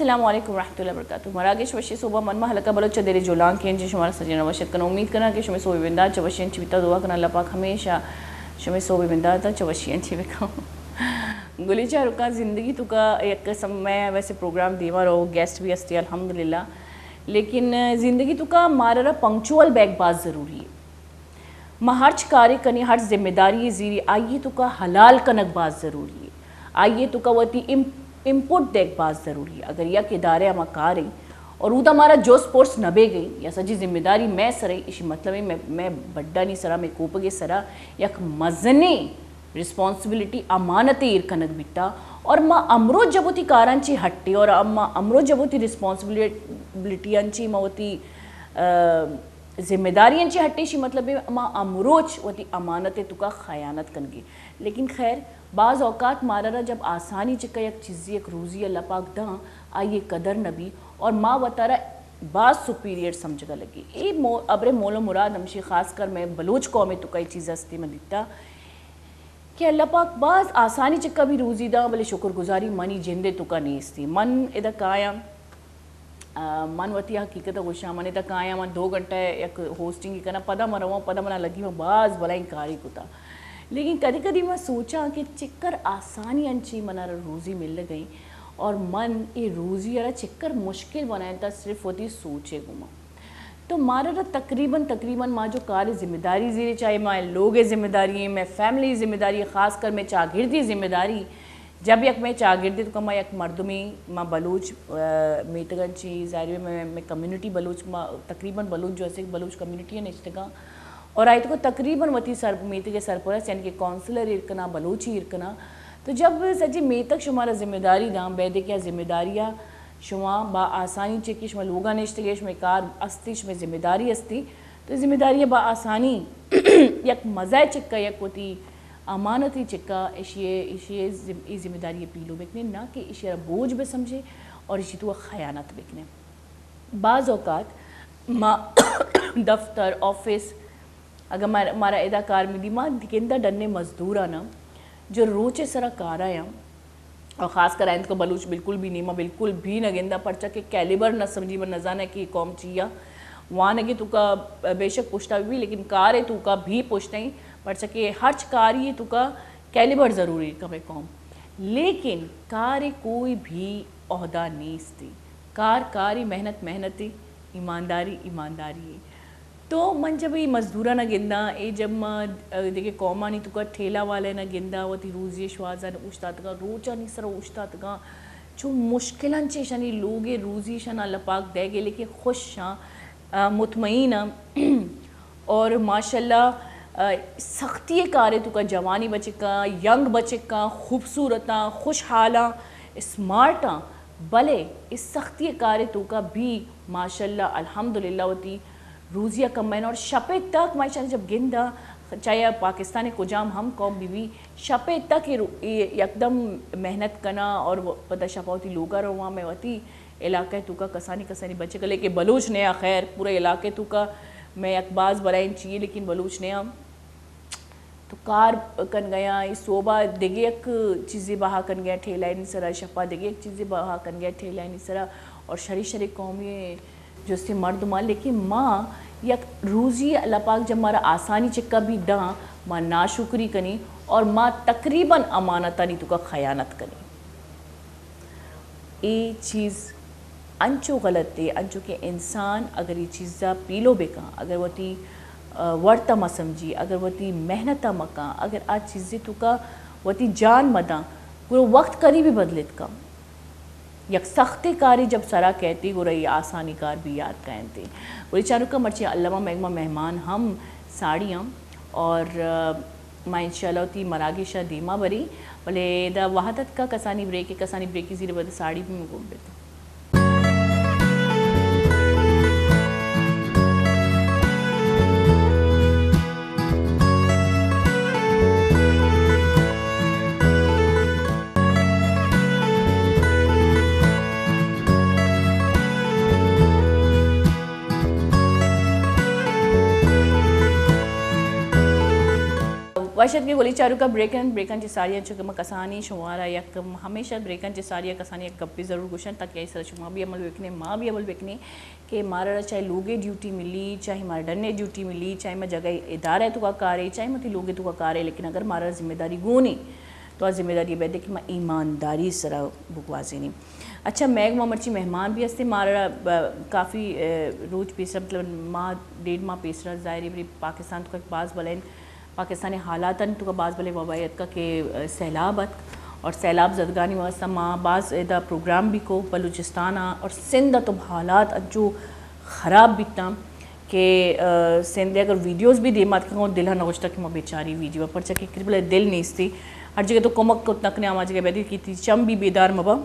السلام علیکم ورحمۃ اللہ وبرکاتہ. مراگش وشی صبح منما حلقہ بلوچ دیر جولان کے انجی شمار سجنا وشت کرنا امید کرنا کہ شمی صوبی بندہ چوشین چیتا دعا کرنا اللہ پاک ہمیشہ شمی صوبی بندہ تا چوشین چی بکاؤں. گلی چاہ رکا زندگی تو کا ایک قسم میں ویسے پروگرام دیوا رہو گیسٹ بھی ہستی الحمدللہ, لیکن زندگی تو کا مارا پنکچوئل بیک بات ضروری ہے. ماں ہرچ کاری کنی ہر ذمہ داری زیری آئیے تو کا حلال کنک بات ضروری ہے, آئیے تو کا وتی امپوٹ دیکھ بات ضروری ہے. اگر یک ادارے ہما کار ہیں اور اودا ہمارا جو سپورٹس نبے گئی یا سجی ذمہ داری میں سرے اسی مطلب ہے میں بڑا نہیں سرا میں کوپگے سرا یک مزنی رسپانسبلٹی امانتی ارکنک بیٹا اور ماں امرو جبوتی کارانچی ہٹی اور اما امرو جبوتی رسپانسبلٹی انچی موتی ذمہ داری انچی ہٹی شی مطلب ہے ماں امروچ وتی امانت تو کا خیانت کنگی. لیکن خیر بعض اوقات مارا جب آسانی چکا یک چیزی یک روزی اللہ پاک داں آئیے قدر نبی اور ماں وطارہ بعض سپیریئر سمجھگا لگی. اے ابر مول و مراد ہمشی خاص کر میں بلوچ قومی تو کئی چیز ہستی میں دیتا کہ اللہ پاک بعض آسانی چکا بھی روزی داں بلے شکر گزاری منی جندے تو کا نیستی. من ادھا آیا من وتی حقیقت گوشا من ادھا آیا من 2 گھنٹے یک ہوسٹنگ کرنا پدا مروا پدا منا لگی میں بعض بلائیں کاری کو تا. لیکن کدی کدی میں سوچا کہ چکر آسانی انچی منا روزی مل گئی اور من یہ روزی ارا چکر مشکل بنائے تھا صرف ہوتی سوچے گما. تو مارا تقریباً ماں جو کار ذمہ داری زیرے چاہے ماں لوگ ذمہ داری ہیں میں فیملی ذمہ داری خاص کر میں چاگردی ذمہ داری جب یک میں چاگردی تو کما یک مردمی ماں بلوچ میتگنچی ظاہر میں کمیونٹی بلوچ ماں تقریباً بلوچ جو ایسے بلوچ کمیونٹی ہے نشتگاں اور آئی تو کو تقریباً وتی میتے کے سرپرست یعنی کہ کونسلر ارکنا بلوچی ارکنا. تو جب سجی میتک شمارا ذمہ داری داں بیدے کیا ذمہ داریاں شما با آسانی چکی شما لوگا نشتگے شما کار استی شما ذمہ داری استی تو ذمہ داری با آسانی یک مزہ چکا یک وتی امانتی چکا اشیے ذمہ داری پیلو بکنے نہ کہ اشیاء بوجھ بے سمجھے اور اسی تو خیانت بکنے. بعض اوقات ماں دفتر آفس اگر ہمارا ادا کار میں دی ماں گندہ ڈننے مزدورہ نا جو روچے سرا کارا ہیں اور خاص کر آئند کو بلوچ بالکل بھی نہیں ماں بالکل بھی نہ گندہ پرچا کہ کیلیبر نہ سمجھی میں نظانہ کہ قوم چیا وہاں نگے تو کا بے شک پوچھتا بھی لیکن کارے تو کا بھی پوچھتا ہی پرچا کہ ہرچ کاری تو کا کیلیبر ضروری کبھی قوم. لیکن کارے کوئی بھی عہدہ نہیں استی کاری محنتی ایمانداری ہے. تو من جب یہ مزدورہ نہ گندہ اے جب ماں دیکھے قومانی تو کا ٹھیلا والے نہ گندہ وتی روزی شوازہ نہ اوشتات گا روچہ نہیں سر اوشتات گا جو مشکلان چے شنی لوگے روزی شن اللہ پاک دے گے لیکن خوش شاں مطمئن اور ماشاءاللہ سختی کارے تو کا جوانی بچے کا ینگ بچے کا خوبصورتاں خوشحالاں اسمارٹاں بلے اس سختی کارے تو کا بھی ماشاءاللہ الحمدللہ ہوتی روزیہ کمائن اور شپے تک ماشاء جب گندہ چاہے پاکستان کو جام ہم قوم بھی شپے تک یکدم محنت کرنا اور پتہ شپا ہوتی لوگا رو وہاں میں ہوتی علاقہ تو کا کسانی بچے کا لے کے بلوچ نیا خیر پورے علاقے تو کا میں اقباز برائن چاہیے لیکن بلوچ نیا تو کار کن گیا اس صوبہ دیگے ایک چیزیں بہا کن گیا ٹھیلا نہیں سرا شپا دیگے ایک چیزیں بہا کن گیا ٹھیلا نہیں سرا اور شری قومی جو سے مرد ماں لیکن ماں یک روزی اللہ پاک جب مارا آسانی چکا بھی داں ماں ناشکری کنی اور ماں تقریباً امانتا نہیں تو کا خیانت کنی. یہ چیز انچو غلط ہے انچو کہ انسان اگر یہ چیزا پیلو بکا اگر وہ تی ورطا ما سمجھی اگر وہ تی محنتا مکا اگر آج چیزیں تو کا وہ تی جان مداں پورا وقت کری بھی بدلت کا یک سخت کاری جب سرا کہتی گو رہی آسانی کار بھی یاد کہتے بولی چاروں کا مرچی علامہ مہگمہ مہمان ہم ساڑیاں اور میں انشاءاللہ ہوتی مراگشہ دیما بری بلے دا وحدت کا کسانی بریکی زیر بدا ساڑی بھی میں گھوم بیتا. واشد کے گولی چارو کا بریکن چساریاں چکم کسانی شمارا یک ہمیشہ بریکن چساریاں کسانی یک گپی ضرور گوشن تاکہ اس طرح شما بھی عمل بکنے ماں بھی عمل بکنے کہ مارا چاہے لوگے ڈیوٹی ملی چاہے مارا ڈرنے ڈیوٹی ملی چاہے میں جگہ ادارہ ہے تو کا کارے چاہے متی لوگے تو کا کارے لیکن اگر مارا ذمہ داری گونی تو ذمہ داری یہ بیدے کہ میں ایمانداری سرا بکوازی نہیں. اچھا میگ ماں مرچی مہمان بھی ہستے مارا کافی روز پیسرا مطلب ماہ 1.5 ماہ پیسرا ظاہری بری پاکستان تو کا بعض بلین پاکستانی حالاتاً تو کا بعض بلے وبائیت کا کہ سیلابت اور سیلاب زدگانی واسطہ ماں بعض دا پروگرام بھی کو بلوچستان اور سندھ تو حالات جو خراب بیتا کہ سندھ اگر ویڈیوز بھی دے مات کہ دل نوشتا کہ ماں بیچاری ویڈیو پر چکے کربلے دل نہیں تھی ہر جگہ تو کمک کو تکنے آماز جگہ بیدی کی تھی چم بھی بیدار مبا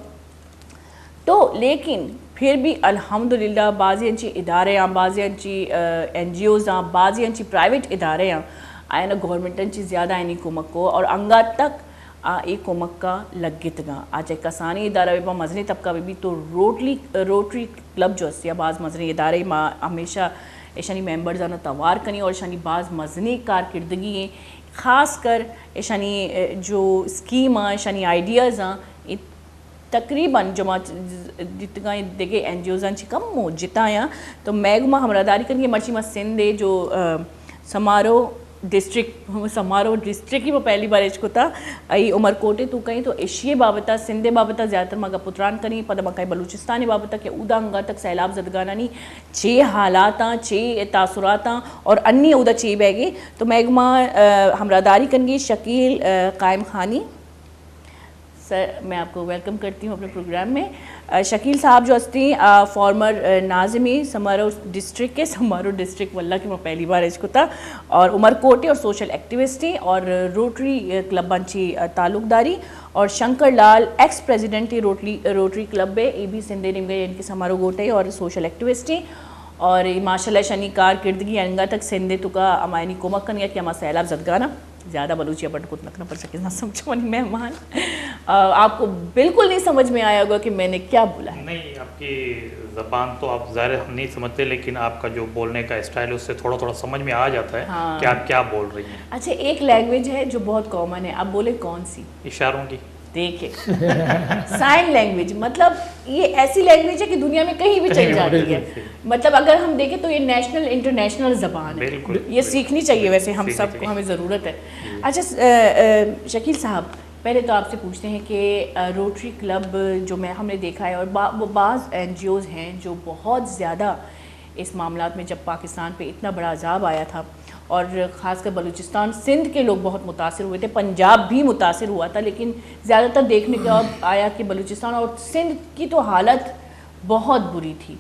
تو لیکن پھر بھی الحمدللہ بعضی انچی ادارے ہیں بعضی انچی این جی اوز ہیں بعضی انچی پرائیویٹ ادارے ہیں آئے نا گورنمنٹ انچی زیادہ آئینی کمک کو اور انگا تک ایک کمک کا لگت گا آج ایک کسانی ادارہ بھی مذہنی طبقہ بھی تو روٹری کلب جو ہے بعض مذہنی ادارے ہمیشہ ایشانی ممبرز آنا توار کنی اور ایشانی بعض مذہنی کارکردگی ہیں خاص کر ایشانی جو اسکیم ہیں ایشانی آئیڈیاز ہیں تقریباً جمع جتنا دیکھے این جی اوز ہیں کم ہو جتا ہیں تو میگما ہمارا داری کریں گے مرچی میں سندھ جو سمارو ڈسٹرک ہی وہ پہلی بار اچ کو تھا ای عمر کوٹے تو کہیں تو ایشیے بابتا سندھے بابتا زیادہ تر مگا پتران کنی پدہ مکائی بلوچستانی بابتا کہ اودا انگا تک سیلاب زدگانانی چھ حالاتاں چھ تاثراتاں اور انی اودا چھ بے گے تو میگما ہمراہ داری کنگی شکیل قائم خانی. سر میں آپ کو ویلکم کرتی ہوں اپنے پروگرام میں. شکیل صاحب جو ہستی فارمر ناظمی سمارو ڈسٹرک کے سمارو ڈسٹرک واللہ کی میں پہلی بار اس کو تھا اور عمر کوٹے اور سوشل ایکٹیوسٹی اور روٹری کلب بنچی تعلق داری اور شنکر لال ایکس پریزیڈنٹ روٹری کلب ہے ای بھی سندھے نم گئے ان کے سمارو گوٹے اور سوشل ایکٹیوسٹی اور ماشاء اللہ شنی کارکردگی انگا تک سندھے تو کا امائنی کومک کنیا کہ ہمارا سیلاب زدگانا زیادہ بلوچیا بٹ کچھ نہ پڑ سکے نہ سمجھو نہیں مہمان آپ کو بالکل نہیں سمجھ میں آیا ہوگا کہ میں نے کیا بولا ہے. نہیں آپ کی زبان تو آپ ظاہر نہیں سمجھتے لیکن آپ کا جو بولنے کا اسٹائل اس سے تھوڑا تھوڑا سمجھ میں آ جاتا ہے کہ آپ کیا بول رہی ہیں. اچھا ایک لینگویج ہے جو بہت کامن ہے آپ بولے کون سی؟ اشاروں کی. دیکھیں سائن لینگویج مطلب یہ ایسی لینگویج ہے کہ دنیا میں کہیں بھی چل جاتی ہے مطلب اگر ہم دیکھیں تو یہ نیشنل انٹرنیشنل زبان ہے یہ سیکھنی چاہیے ویسے ہم سب کو ہمیں ضرورت ہے. اچھا شکیل صاحب پہلے تو آپ سے پوچھتے ہیں کہ روٹری کلب جو ہم نے دیکھا ہے اور بعض این جی اوز ہیں جو بہت زیادہ اس معاملات میں جب پاکستان پہ اتنا بڑا عذاب آیا تھا اور خاص کر بلوچستان سندھ کے لوگ بہت متاثر ہوئے تھے پنجاب بھی متاثر ہوا تھا لیکن زیادہ تر دیکھنے کے اب آیا کہ بلوچستان اور سندھ کی تو حالت بہت بری تھی.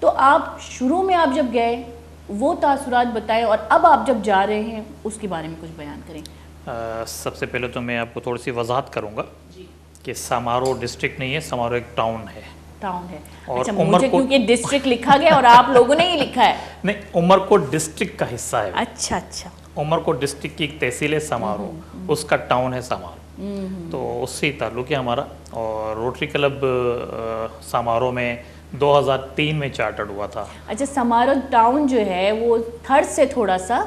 تو آپ شروع میں آپ جب گئے وہ تاثرات بتائیں اور اب آپ جب جا رہے ہیں اس کے بارے میں کچھ بیان کریں. سب سے پہلے تو میں آپ کو تھوڑی سی وضاحت کروں گا کہ سمارو ڈسٹرکٹ نہیں ہے سمارو ایک ٹاؤن ہے. ٹاؤن ہے اچھا مجھے کیونکہ ڈسٹرکٹ لکھا گیا اور آپ لوگوں نے ہی لکھا ہے. نہیں عمر کوٹ ڈسٹرکٹ کا حصہ ہے. اچھا اچھا عمر کوٹ ڈسٹرکٹ کی ایک تحصیل ہے سمارو اس کا ٹاؤن ہے سمارو تو اس سے ہی تعلق ہے ہمارا. اور روٹری کلب سمارو میں 2003 میں چارٹرڈ ہوا تھا. اچھا سمارو ٹاؤن جو ہے وہ تھرڈ سے تھوڑا سا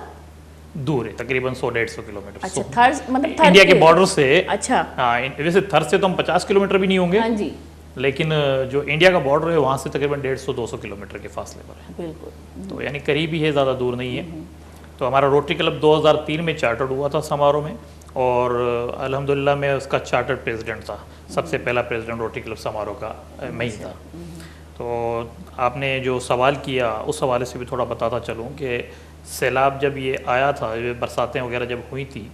دور ہے تقریباً 100-150 کلومیٹر. اچھا تھرڈ مطلب انڈیا کے بارڈر سے. اچھا ہاں ویسے تھرڈ سے تو ہم 50 کلومیٹر بھی نہیں ہوں گے ہاں جی لیکن جو انڈیا کا بارڈر ہے وہاں سے تقریباً 150-200 کلومیٹر کے فاصلے پر ہے. بالکل تو یعنی قریب ہی ہے زیادہ دور نہیں ہے. تو ہمارا روٹری کلب 2003 میں چارٹرڈ ہوا تھا سمارو میں اور الحمدللہ میں اس کا چارٹرڈ پریزیڈنٹ تھا. سب سے پہلا پریزیڈنٹ روٹری کلب سمارو کا میں ہی تھا. تو آپ نے جو سوال کیا اس حوالے سے بھی تھوڑا بتاتا چلوں کہ سیلاب جب یہ آیا تھا برساتیں وغیرہ جب ہوئی تھی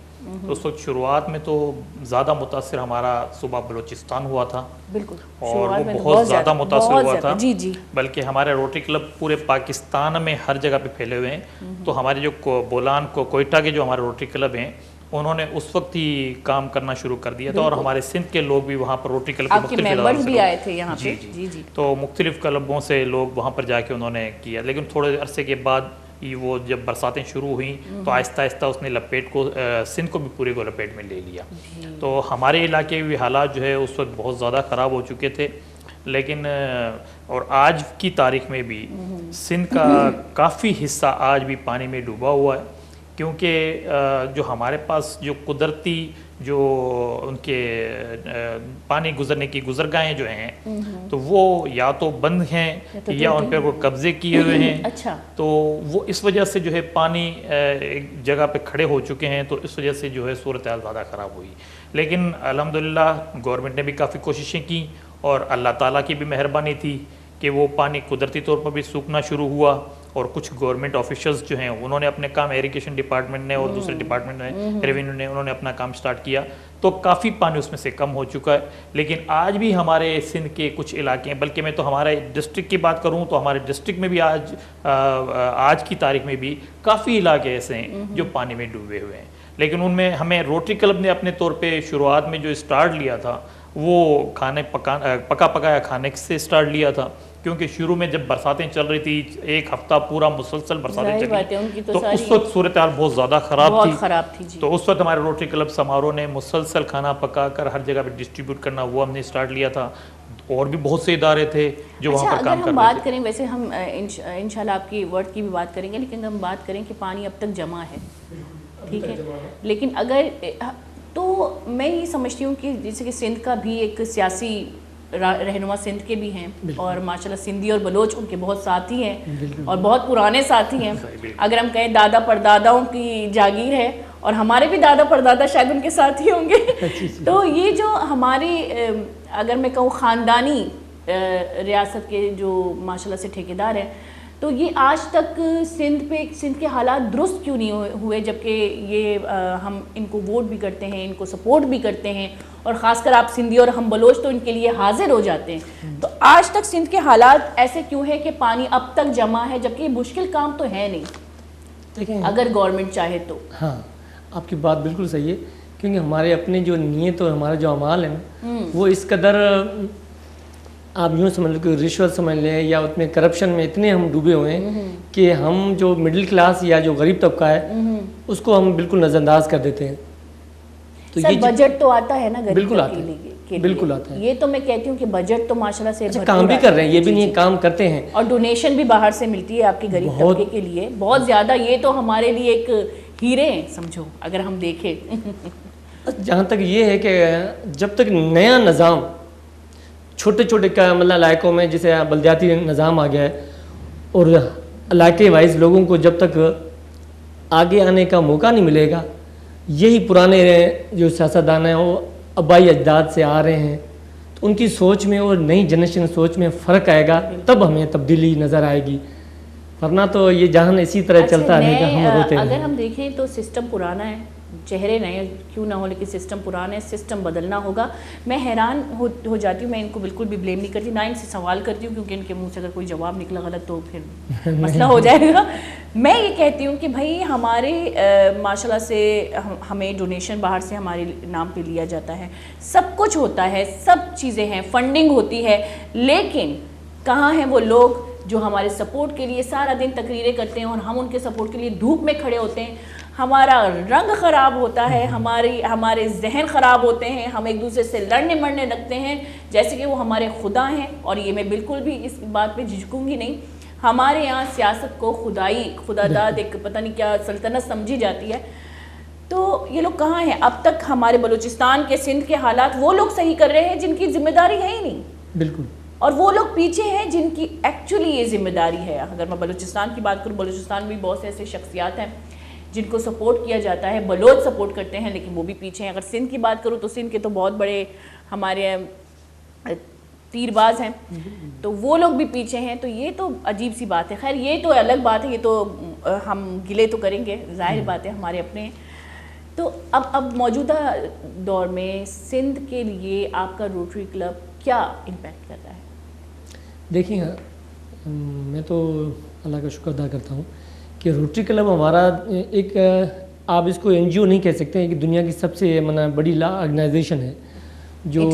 تو اس وقت شروعات میں تو زیادہ متاثر ہمارا صوبہ بلوچستان ہوا تھا. بالکل اور وہ بہت زیادہ متاثر ہوا تھا. جی جی بلکہ ہمارے روٹری کلب پورے پاکستان میں ہر جگہ پہ پھیلے ہوئے ہیں. تو ہمارے جو بولان کوئٹہ کے جو ہمارے روٹری کلب ہیں انہوں نے اس وقت ہی کام کرنا شروع کر دیا تھا اور ہمارے سندھ کے لوگ بھی وہاں پر روٹری کلب کے مختلف اداروں سے آئے تھے یہاں پہ. جی تو مختلف کلبوں سے لوگ وہاں پر جا کے انہوں نے کیا لیکن تھوڑے عرصے کے بعد وہ جب برساتیں شروع ہوئیں تو آہستہ آہستہ اس نے لپیٹ کو سندھ کو بھی پورے کو لپیٹ میں لے لیا. تو ہمارے علاقے بھی حالات جو ہے اس وقت بہت زیادہ خراب ہو چکے تھے لیکن اور آج کی تاریخ میں بھی سندھ کا کافی حصہ آج بھی پانی میں ڈوبا ہوا ہے. کیونکہ جو ہمارے پاس جو قدرتی جو ان کے پانی گزرنے کی گزرگاہیں جو ہیں تو وہ یا تو بند ہیں یا ان پہ وہ قبضے کیے ہوئے ہیں. اچھا. تو وہ اس وجہ سے جو ہے پانی ایک جگہ پہ کھڑے ہو چکے ہیں, تو اس وجہ سے جو ہے صورتحال زیادہ خراب ہوئی. لیکن الحمدللہ گورنمنٹ نے بھی کافی کوششیں کی اور اللہ تعالیٰ کی بھی مہربانی تھی کہ وہ پانی قدرتی طور پر بھی سوکھنا شروع ہوا, اور کچھ گورنمنٹ آفیشلز جو ہیں انہوں نے اپنے کام, ایریگیشن ڈپارٹمنٹ نے اور دوسرے ڈپارٹمنٹ نے, ریونیو نے, انہوں نے اپنا کام سٹارٹ کیا, تو کافی پانی اس میں سے کم ہو چکا ہے. لیکن آج بھی ہمارے سندھ کے کچھ علاقے ہیں, بلکہ میں تو ہمارے ڈسٹرکٹ کی بات کروں تو ہمارے ڈسٹرکٹ میں بھی آج کی تاریخ میں بھی کافی علاقے ایسے ہیں جو پانی میں ڈوبے ہوئے ہیں. لیکن ان میں ہمیں روٹری کلب نے اپنے طور پہ شروعات میں جو اسٹارٹ لیا تھا وہ پکا پکایا کھانے سے اسٹارٹ لیا تھا, کیونکہ شروع میں جب برساتیں چل رہی تھی, ایک ہفتہ پورا مسلسل برساتیں چلی, تو اس وقت صورتحال بہت زیادہ خراب تھی. تو اس وقت ہمارے روٹری کلب سمارو نے مسلسل کھانا پکا کر ہر جگہ پہ ڈسٹریبیوٹ کرنا, وہ ہم نے اسٹارٹ لیا تھا. اور بھی بہت سے ادارے تھے جو وہاں پر کام کر رہے تھے. ہم بات کریں, ویسے ہم انشاءاللہ آپ کی ورڈ کی بھی بات کریں گے, لیکن ہم بات کریں کہ پانی اب تک جمع ہے, ٹھیک ہے, لیکن اگر تو میں یہ سمجھتی ہوں کہ جیسے کہ سندھ کا بھی ایک سیاسی رہنما سندھ کے بھی ہیں, اور ماشاءاللہ سندھی اور بلوچ ان کے بہت ساتھی ہیں اور بہت پرانے ساتھی ہیں. اگر ہم کہیں دادا پرداداؤں کی جاگیر ہے, اور ہمارے بھی دادا پردادا شاید ان کے ساتھی ہوں گے. تو یہ جو ہماری اگر میں کہوں خاندانی ریاست کے جو ماشاءاللہ سے ٹھیکیدار ہیں, تو یہ آج تک سندھ کے حالات درست کیوں نہیں ہوئے, جبکہ یہ ہم ان کو ووٹ بھی کرتے ہیں, ان کو سپورٹ بھی کرتے ہیں, اور خاص کر آپ سندھی اور ہم بلوچ تو ان کے لیے حاضر ہو جاتے ہیں. تو آج تک سندھ کے حالات ایسے کیوں ہے کہ پانی اب تک جمع ہے, جبکہ یہ مشکل کام تو ہے نہیں, دیکھیں اگر گورنمنٹ چاہے تو. ہاں, آپ کی بات بالکل صحیح ہے, کیونکہ ہمارے اپنے جو نیت اور ہمارا جو اعمال ہیں وہ اس قدر, آپ یوں سمجھ لو کہ رشوت سمجھ لیں یا اس میں کرپشن میں اتنے ہم ڈوبے ہوئے ہیں کہ ہم جو مڈل کلاس یا جو غریب طبقہ ہے اس کو ہم بالکل نظر انداز کر دیتے ہیں. تو یہ بجٹ تو آتا ہے نا غریب بالکل آتا ہے, بالکل آتا ہے. یہ تو میں کہتی ہوں کہ بجٹ تو ماشاءاللہ سے کام بھی کر رہے ہیں, یہ بھی نہیں کام کرتے ہیں, اور ڈونیشن بھی باہر سے ملتی ہے آپ کے غریب طبقے کے لیے بہت زیادہ. یہ تو ہمارے لیے ایک ہیرے ہیں سمجھو اگر ہم دیکھیں. جہاں تک یہ ہے کہ جب تک نیا نظام چھوٹے چھوٹے مطلب علاقوں میں جیسے بلدیاتی نظام آ گیا ہے, اور علاقے وائز لوگوں کو جب تک آگے آنے کا موقع نہیں ملے گا, یہی پرانے جو سیاستدان ہیں وہ آبائی اجداد سے آ رہے ہیں, تو ان کی سوچ میں اور نئی جنریشن سوچ میں فرق آئے گا, تب ہمیں تبدیلی نظر آئے گی. ورنہ تو یہ جہاں اسی طرح چلتا رہے گا, ہم روتے اگر ہم دیکھیں تو سسٹم پرانا ہے, چہرے نئے کیوں نہ ہو لیکن سسٹم پرانا ہے, سسٹم بدلنا ہوگا. میں حیران ہو جاتی ہوں, میں ان کو بالکل بھی بلیم نہیں کرتی, نہ ان سے سوال کرتی ہوں, کیونکہ ان کے منہ سے اگر کوئی جواب نکلا غلط تو پھر مسئلہ ہو جائے گا. میں یہ کہتی ہوں کہ بھائی ہمارے ماشاءاللہ سے ہمیں ڈونیشن باہر سے ہمارے نام پہ لیا جاتا ہے, سب کچھ ہوتا ہے, سب چیزیں ہیں, فنڈنگ ہوتی ہے, لیکن کہاں ہیں وہ لوگ جو ہمارے سپورٹ کے لیے سارا دن تقریریں کرتے ہیں اور ہم ان کے سپورٹ کے لیے دھوپ میں کھڑے ہوتے ہیں. ہمارا رنگ خراب ہوتا ہے, ہمارے ذہن خراب ہوتے ہیں, ہم ایک دوسرے سے لڑنے مرنے لگتے ہیں جیسے کہ وہ ہمارے خدا ہیں. اور یہ میں بالکل بھی اس بات پہ جھجکوں گی نہیں, ہمارے یہاں سیاست کو خدا داد ایک پتہ نہیں کیا سلطنت سمجھی جاتی ہے. تو یہ لوگ کہاں ہیں اب تک؟ ہمارے بلوچستان کے سندھ کے حالات وہ لوگ صحیح کر رہے ہیں جن کی ذمہ داری ہے ہی نہیں, بالکل, اور وہ لوگ پیچھے ہیں جن کی ایکچولی یہ ذمہ داری ہے. اگر میں بلوچستان کی بات کروں, بلوچستان میں بھی بہت سے ایسے شخصیات ہیں جن کو سپورٹ کیا جاتا ہے, بلوچ سپورٹ کرتے ہیں لیکن وہ بھی پیچھے ہیں. اگر سندھ کی بات کروں تو سندھ کے تو بہت بڑے ہمارے تیر باز ہیں, تو وہ لوگ بھی پیچھے ہیں. تو یہ تو عجیب سی بات ہے. خیر یہ تو الگ بات ہے, یہ تو ہم گلے تو کریں گے, ظاہر بات ہے ہمارے اپنے. تو اب موجودہ دور میں سندھ کے لیے آپ کا روٹری کلب کیا امپیکٹ کرتا ہے؟ دیکھیں, میں تو اللہ کا شکر ادا کرتا ہوں کہ روٹری کلب ہمارا ایک, آپ اس کو این جی او نہیں کہہ سکتے ہیں, کہ دنیا کی سب سے بڑی آرگنائزیشن ہے جو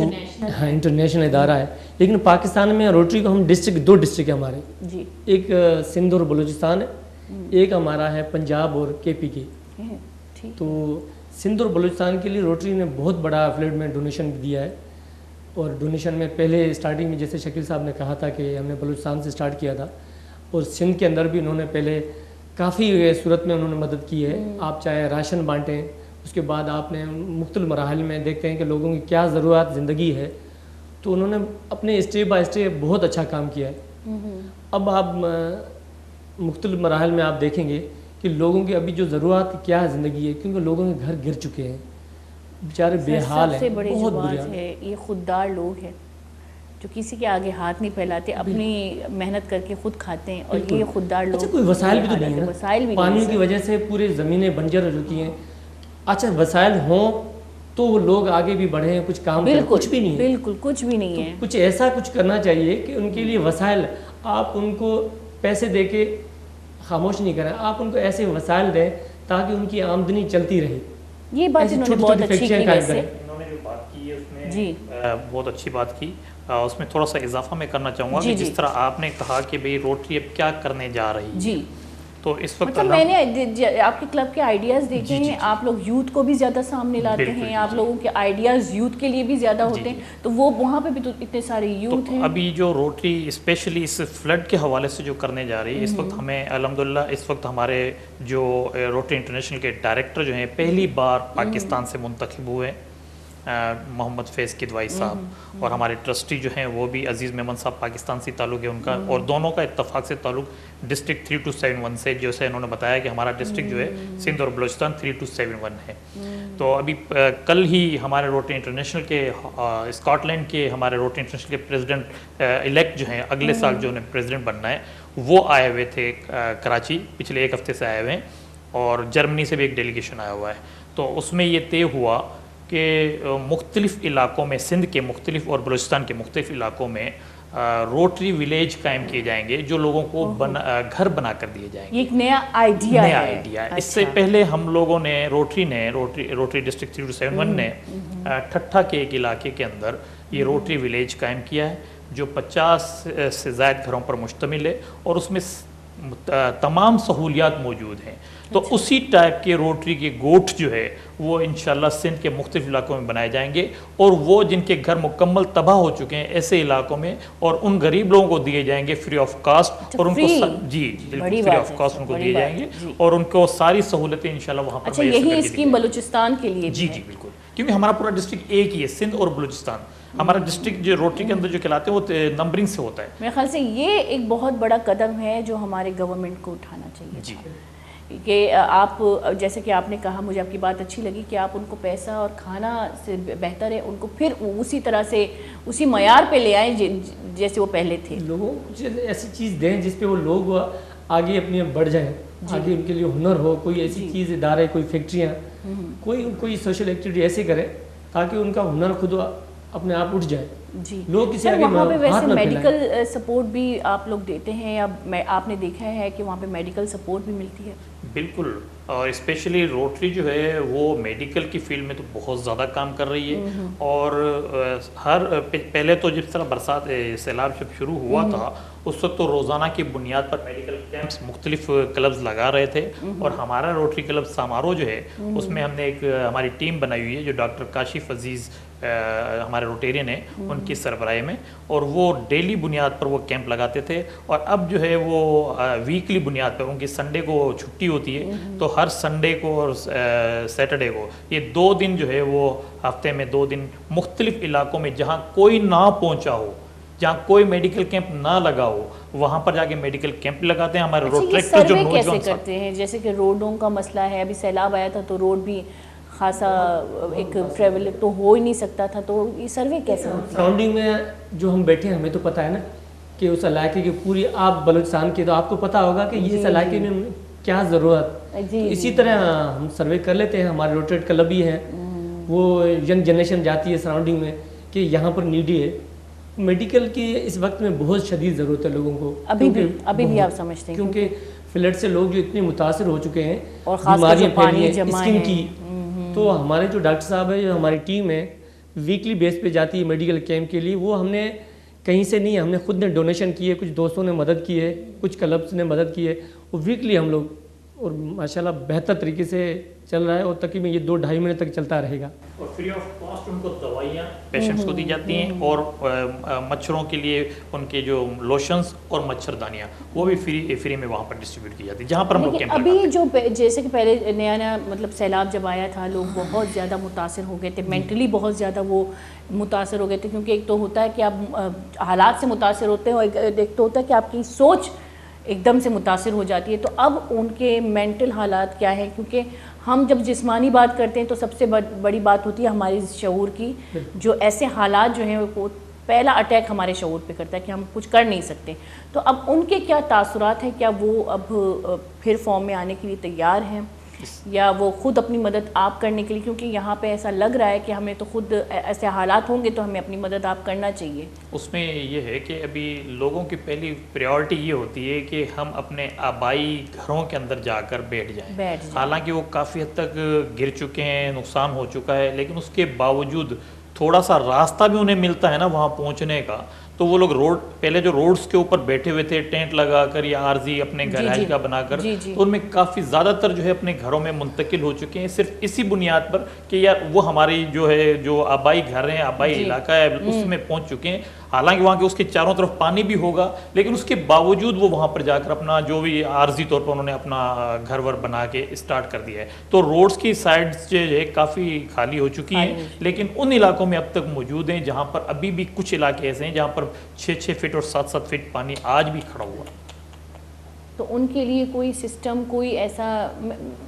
انٹرنیشنل ادارہ ہے. لیکن پاکستان میں روٹری کو ہم دو ڈسٹرکٹ ہیں ہمارے جی, ایک سندھ اور بلوچستان ہے, ایک ہمارا ہے پنجاب اور کے پی کے. تو سندھ اور بلوچستان کے لیے روٹری نے بہت بڑا افلیٹ میں ڈونیشن دیا ہے. اور ڈونیشن میں پہلے اسٹارٹنگ میں جیسے شکیل صاحب نے کہا تھا کہ ہم نے بلوچستان سے اسٹارٹ کیا تھا, اور سندھ کے اندر بھی انہوں نے پہلے کافی صورت میں انہوں نے مدد کی ہے. آپ چاہے راشن بانٹیں, اس کے بعد آپ نے مختلف مراحل میں دیکھتے ہیں کہ لوگوں کی کیا ضرورت زندگی ہے, تو انہوں نے اپنے اسٹیپ بائی اسٹیپ بہت اچھا کام کیا ہے. اب آپ مختلف مراحل میں آپ دیکھیں گے کہ لوگوں کی ابھی جو ضرورت کیا زندگی ہے, کیونکہ لوگوں کے گھر گر چکے ہیں, بیچارے بے حال ہیں, سب سے بڑی جو بہت برے بات حال. ہے یہ خوددار لوگ ہیں جو کسی کے آگے ہاتھ نہیں پھیلاتے, اپنی محنت کر کے خود کھاتے ہیں, اور یہ خوددار لوگ. اچھا کوئی وسائل بھی تو نہیں ہے, وسائل بھی پانی کی وجہ سے پورے زمینیں بنجر ہو چکی ہیں. اچھا وسائل ہوں تو وہ لوگ آگے بھی بڑھیں, کچھ کام کریں, کچھ بھی نہیں ہے. بالکل کچھ بھی نہیں ہے. کچھ ایسا کچھ کرنا چاہیے کہ ان کے لیے وسائل, آپ ان کو پیسے دے کے خاموش نہیں کریں, آپ ان کو ایسے وسائل دیں تاکہ ان کی آمدنی چلتی رہے. یہ بات انہوں نے بہت اچھی کی ویسے. انہوں نے جو بات کی ہے اس میں بہت اچھی بات کی. اس میں تھوڑا سا اضافہ میں کرنا چاہوں گا کہ جس طرح آپ نے کہا کہ بھئی روٹری اب کیا کرنے جا رہی ہے, جی تو اس وقت مطلب میں نے آپ کے کلب کے آئیڈیاز دیکھے ہیں, آپ لوگ یوتھ کو بھی زیادہ سامنے لاتے ہیں, آپ لوگوں کے آئیڈیاز یوتھ کے لیے بھی زیادہ ہوتے ہیں, تو وہ وہاں پہ بھی تو اتنے سارے یوتھ ہیں. ابھی جو روٹری اسپیشلی اس فلڈ کے حوالے سے جو کرنے جا رہی ہے, اس وقت ہمیں الحمدللہ اس وقت ہمارے جو روٹری انٹرنیشنل کے ڈائریکٹر جو ہیں پہلی بار پاکستان سے منتخب ہوئے, محمد فیض کدوائی صاحب, اور ہمارے ٹرسٹی جو ہیں وہ بھی عزیز میمن صاحب پاکستان سے تعلق ہے ان کا, اور دونوں کا اتفاق سے تعلق ڈسٹرکٹ 3271 سے, جیسے انہوں نے بتایا کہ ہمارا ڈسٹرکٹ جو ہے سندھ اور بلوچستان 3271 ہے. تو ابھی کل ہی ہمارے روٹری انٹرنیشنل کے اسکاٹ لینڈ کے ہمارے روٹری انٹرنیشنل کے پریزیڈنٹ الیکٹ جو ہیں, اگلے سال جو انہیں پریزیڈنٹ بننا ہے, وہ آئے ہوئے تھے کراچی, پچھلے ایک ہفتے سے آئے ہوئے ہیں, اور جرمنی سے بھی ایک ڈیلیگیشن آیا ہوا ہے. تو اس میں یہ طے ہوا کہ مختلف علاقوں میں, سندھ کے مختلف اور بلوچستان کے مختلف علاقوں میں روٹری ولیج قائم کیے جائیں گے, جو لوگوں کو گھر بنا کر دیے جائیں گے. یہ ایک نیا آئیڈیا ہے. اس سے پہلے ہم لوگوں نے روٹری ڈسٹرکٹ 3271 نے ٹھٹھا کے ایک علاقے کے اندر یہ روٹری ولیج قائم کیا ہے, جو 50 سے زائد گھروں پر مشتمل ہے, اور اس میں تمام سہولیات موجود ہیں. تو اسی ٹائپ کے روٹری کے گوٹ جو ہے وہ انشاءاللہ سندھ کے مختلف علاقوں میں بنائے جائیں گے, اور وہ جن کے گھر مکمل تباہ ہو چکے ہیں ایسے علاقوں میں, اور ان غریب لوگوں کو دیے جائیں گے فری آف کاسٹ, اور ان کو فری آف کاسٹ ان کو دیے جائیں گے, اور ان کو ساری سہولتیں انشاءاللہ وہاں پر. اچھا یہی اسکیم بلوچستان کے لیے؟ جی بالکل, کیونکہ ہمارا پورا ڈسٹرکٹ ایک ہی ہے, سندھ اور بلوچستان. ہمارا ڈسٹرکٹ جو روٹری کے اندر جو کہلاتے ہیں وہ نمبرنگ سے ہوتا ہے. میرے خیال سے یہ ایک بہت بڑا قدم ہے جو ہمارے گورنمنٹ کو اٹھانا چاہیے. جی کہ آپ جیسے کہ آپ نے کہا, مجھے آپ کی بات اچھی لگی کہ آپ ان کو پیسہ اور کھانا سے بہتر ہے ان کو پھر اسی طرح سے اسی معیار پہ لے آئیں جیسے وہ پہلے تھے. لوگوں کو کچھ ایسی چیز دیں جس پہ وہ لوگ آگے اپنے بڑھ جائیں, آگے ان کے لیے ہنر ہو, کوئی ایسی چیز ادارے, کوئی فیکٹریاں, کوئی سوشل ایکٹیویٹی ایسے کرے تاکہ ان کا ہنر خود اپنے آپ اٹھ جائے. جی لوگ کسی سر, وہاں پہ ویسے نہ میڈیکل سپورٹ بھی آپ لوگ دیتے ہیں, یا آپ نے دیکھا ہے کہ وہاں پہ میڈیکل سپورٹ بھی ملتی ہے؟ بالکل, اور اسپیشلی روٹری جو ہے وہ میڈیکل کی فیلڈ میں تو بہت زیادہ کام کر رہی ہے. اور پہلے تو جس طرح برسات سیلاب جب شروع ہوا تھا اس وقت تو روزانہ کی بنیاد پر میڈیکل کیمپس مختلف کلبز لگا رہے تھے, اور ہمارا روٹری کلب سامارو جو ہے اس میں ہم نے ایک ہماری ٹیم بنائی ہوئی ہے جو ڈاکٹر کاشف عزیز ہمارے روٹیرین ہیں ان کی سربراہی میں, اور وہ ڈیلی بنیاد پر وہ کیمپ لگاتے تھے. اور اب جو ہے وہ ویکلی بنیاد پر, ان کی سنڈے کو چھٹی ہوتی ہے, تو ہر سنڈے کو اور سیٹرڈے کو یہ 2 دن جو ہے وہ ہفتے میں 2 دن مختلف علاقوں میں جہاں کوئی نہ پہنچا ہو, جہاں کوئی میڈیکل کیمپ نہ لگا ہو, وہاں پر جا کے میڈیکل کیمپ لگاتے ہیں. ہمارے روڈ ٹریکٹر جو نوجوان کیسے کرتے ہیں, جیسے کہ روڈوں کا مسئلہ ہے, ابھی سیلاب آیا تھا تو روڈ بھی خاصا ایک ٹریول تو ہو ہی نہیں سکتا تھا, تو یہ سروے کیسے ہوتا ہے؟ سراؤنڈنگ میں جو ہم بیٹھے ہیں ہمیں تو پتہ ہے نا کہ اس علاقے کی پوری, آپ بلوچستان کے تو آپ کو پتہ ہوگا کہ اس علاقے میں کیا ضرورت. اسی طرح ہم سروے کر لیتے ہیں, ہمارے روٹیٹ کلب بھی ہیں, وہ ینگ جنریشن جاتی ہے سراؤنڈنگ میں کہ یہاں پر نیڈی ہے. میڈیکل کی اس وقت میں بہت شدید ضرورت ہے لوگوں کو, ابھی بھی آپ سمجھتے ہیں, کیونکہ فلڈ سے لوگ جو اتنے متاثر ہو چکے ہیں, اور بیماریاں پھیلی ہیں اسکن کی. تو ہمارے جو ڈاکٹر صاحب ہے, جو ہماری ٹیم ہے, ویکلی بیس پہ جاتی ہے میڈیکل کیمپ کے لیے. وہ ہم نے کہیں سے نہیں, ہم نے خود نے ڈونیشن کی ہے, کچھ دوستوں نے مدد کی ہے, کچھ کلبس نے مدد کی ہے, وہ ویکلی ہم لوگ اور ماشاءاللہ بہتر طریقے سے چل رہا ہے اور تقریباً یہ 2-2.5 مہینے تک چلتا رہے گا. اور فری آف کاسٹ ان کو دوائیاں پیشنٹس کو دی جاتی ہیں اور مچھروں کے لیے ان کے جو لوشنز اور مچھردانیاں وہ بھی فری میں وہاں پر ڈسٹریبیوٹ کی جاتی ہے جہاں پر ہم لوگ کیمپ ابھی جو جیسے کہ پہلے نیا مطلب سیلاب جب آیا تھا لوگ بہت زیادہ متاثر ہو گئے تھے, مینٹلی بہت زیادہ وہ متاثر ہو گئے تھے, کیونکہ ایک تو ہوتا ہے کہ آپ حالات سے متاثر ہوتے ہیں اور ایک تو ہوتا ہے کہ آپ کی سوچ ایک دم سے متاثر ہو جاتی ہے. تو اب ان کے مینٹل حالات کیا ہے, کیونکہ ہم جب جسمانی بات کرتے ہیں تو سب سے بڑی بات ہوتی ہے ہماری شعور کی, جو ایسے حالات جو ہیں وہ پہلا اٹیک ہمارے شعور پہ کرتا ہے کہ ہم کچھ کر نہیں سکتے. تو اب ان کے کیا تاثرات ہیں, کیا وہ اب پھر فارم میں آنے کے لیے تیار ہیں یا وہ خود اپنی مدد آپ کرنے کے لیے, کیونکہ یہاں پہ ایسا لگ رہا ہے کہ ہمیں تو خود ایسے حالات ہوں گے تو ہمیں اپنی مدد آپ کرنا چاہیے. اس میں یہ ہے کہ ابھی لوگوں کی پہلی پریورٹی یہ ہوتی ہے کہ ہم اپنے آبائی گھروں کے اندر جا کر بیٹھ جائیں. حالانکہ وہ کافی حد تک گر چکے ہیں, نقصان ہو چکا ہے, لیکن اس کے باوجود تھوڑا سا راستہ بھی انہیں ملتا ہے نا وہاں پہنچنے کا, تو وہ لوگ پہلے جو روڈز کے اوپر بیٹھے ہوئے تھے ٹینٹ لگا کر یا عارضی اپنے گھرائی کا بنا کر, تو ان میں کافی زیادہ تر جو ہے اپنے گھروں میں منتقل ہو چکے ہیں صرف اسی بنیاد پر کہ یار وہ ہماری جو ہے جو آبائی گھر ہیں, آبائی علاقہ ہے, اس میں پہنچ چکے ہیں. حالانکہ وہاں کے اس کے چاروں طرف پانی بھی ہوگا, لیکن اس کے باوجود وہ وہاں پر جا کر اپنا جو بھی عارضی طور پر انہوں نے اپنا گھر ور بنا کے اسٹارٹ کر دیا ہے. تو روڈز کی سائڈز جو ہے کافی خالی ہو چکی ہیں, لیکن ان علاقوں میں اب تک موجود ہیں جہاں پر ابھی بھی کچھ علاقے ایسے ہیں جہاں پر 6-6 فٹ اور 7-7 فٹ پانی آج بھی کھڑا ہوا. تو ان کے لیے کوئی سسٹم, کوئی ایسا,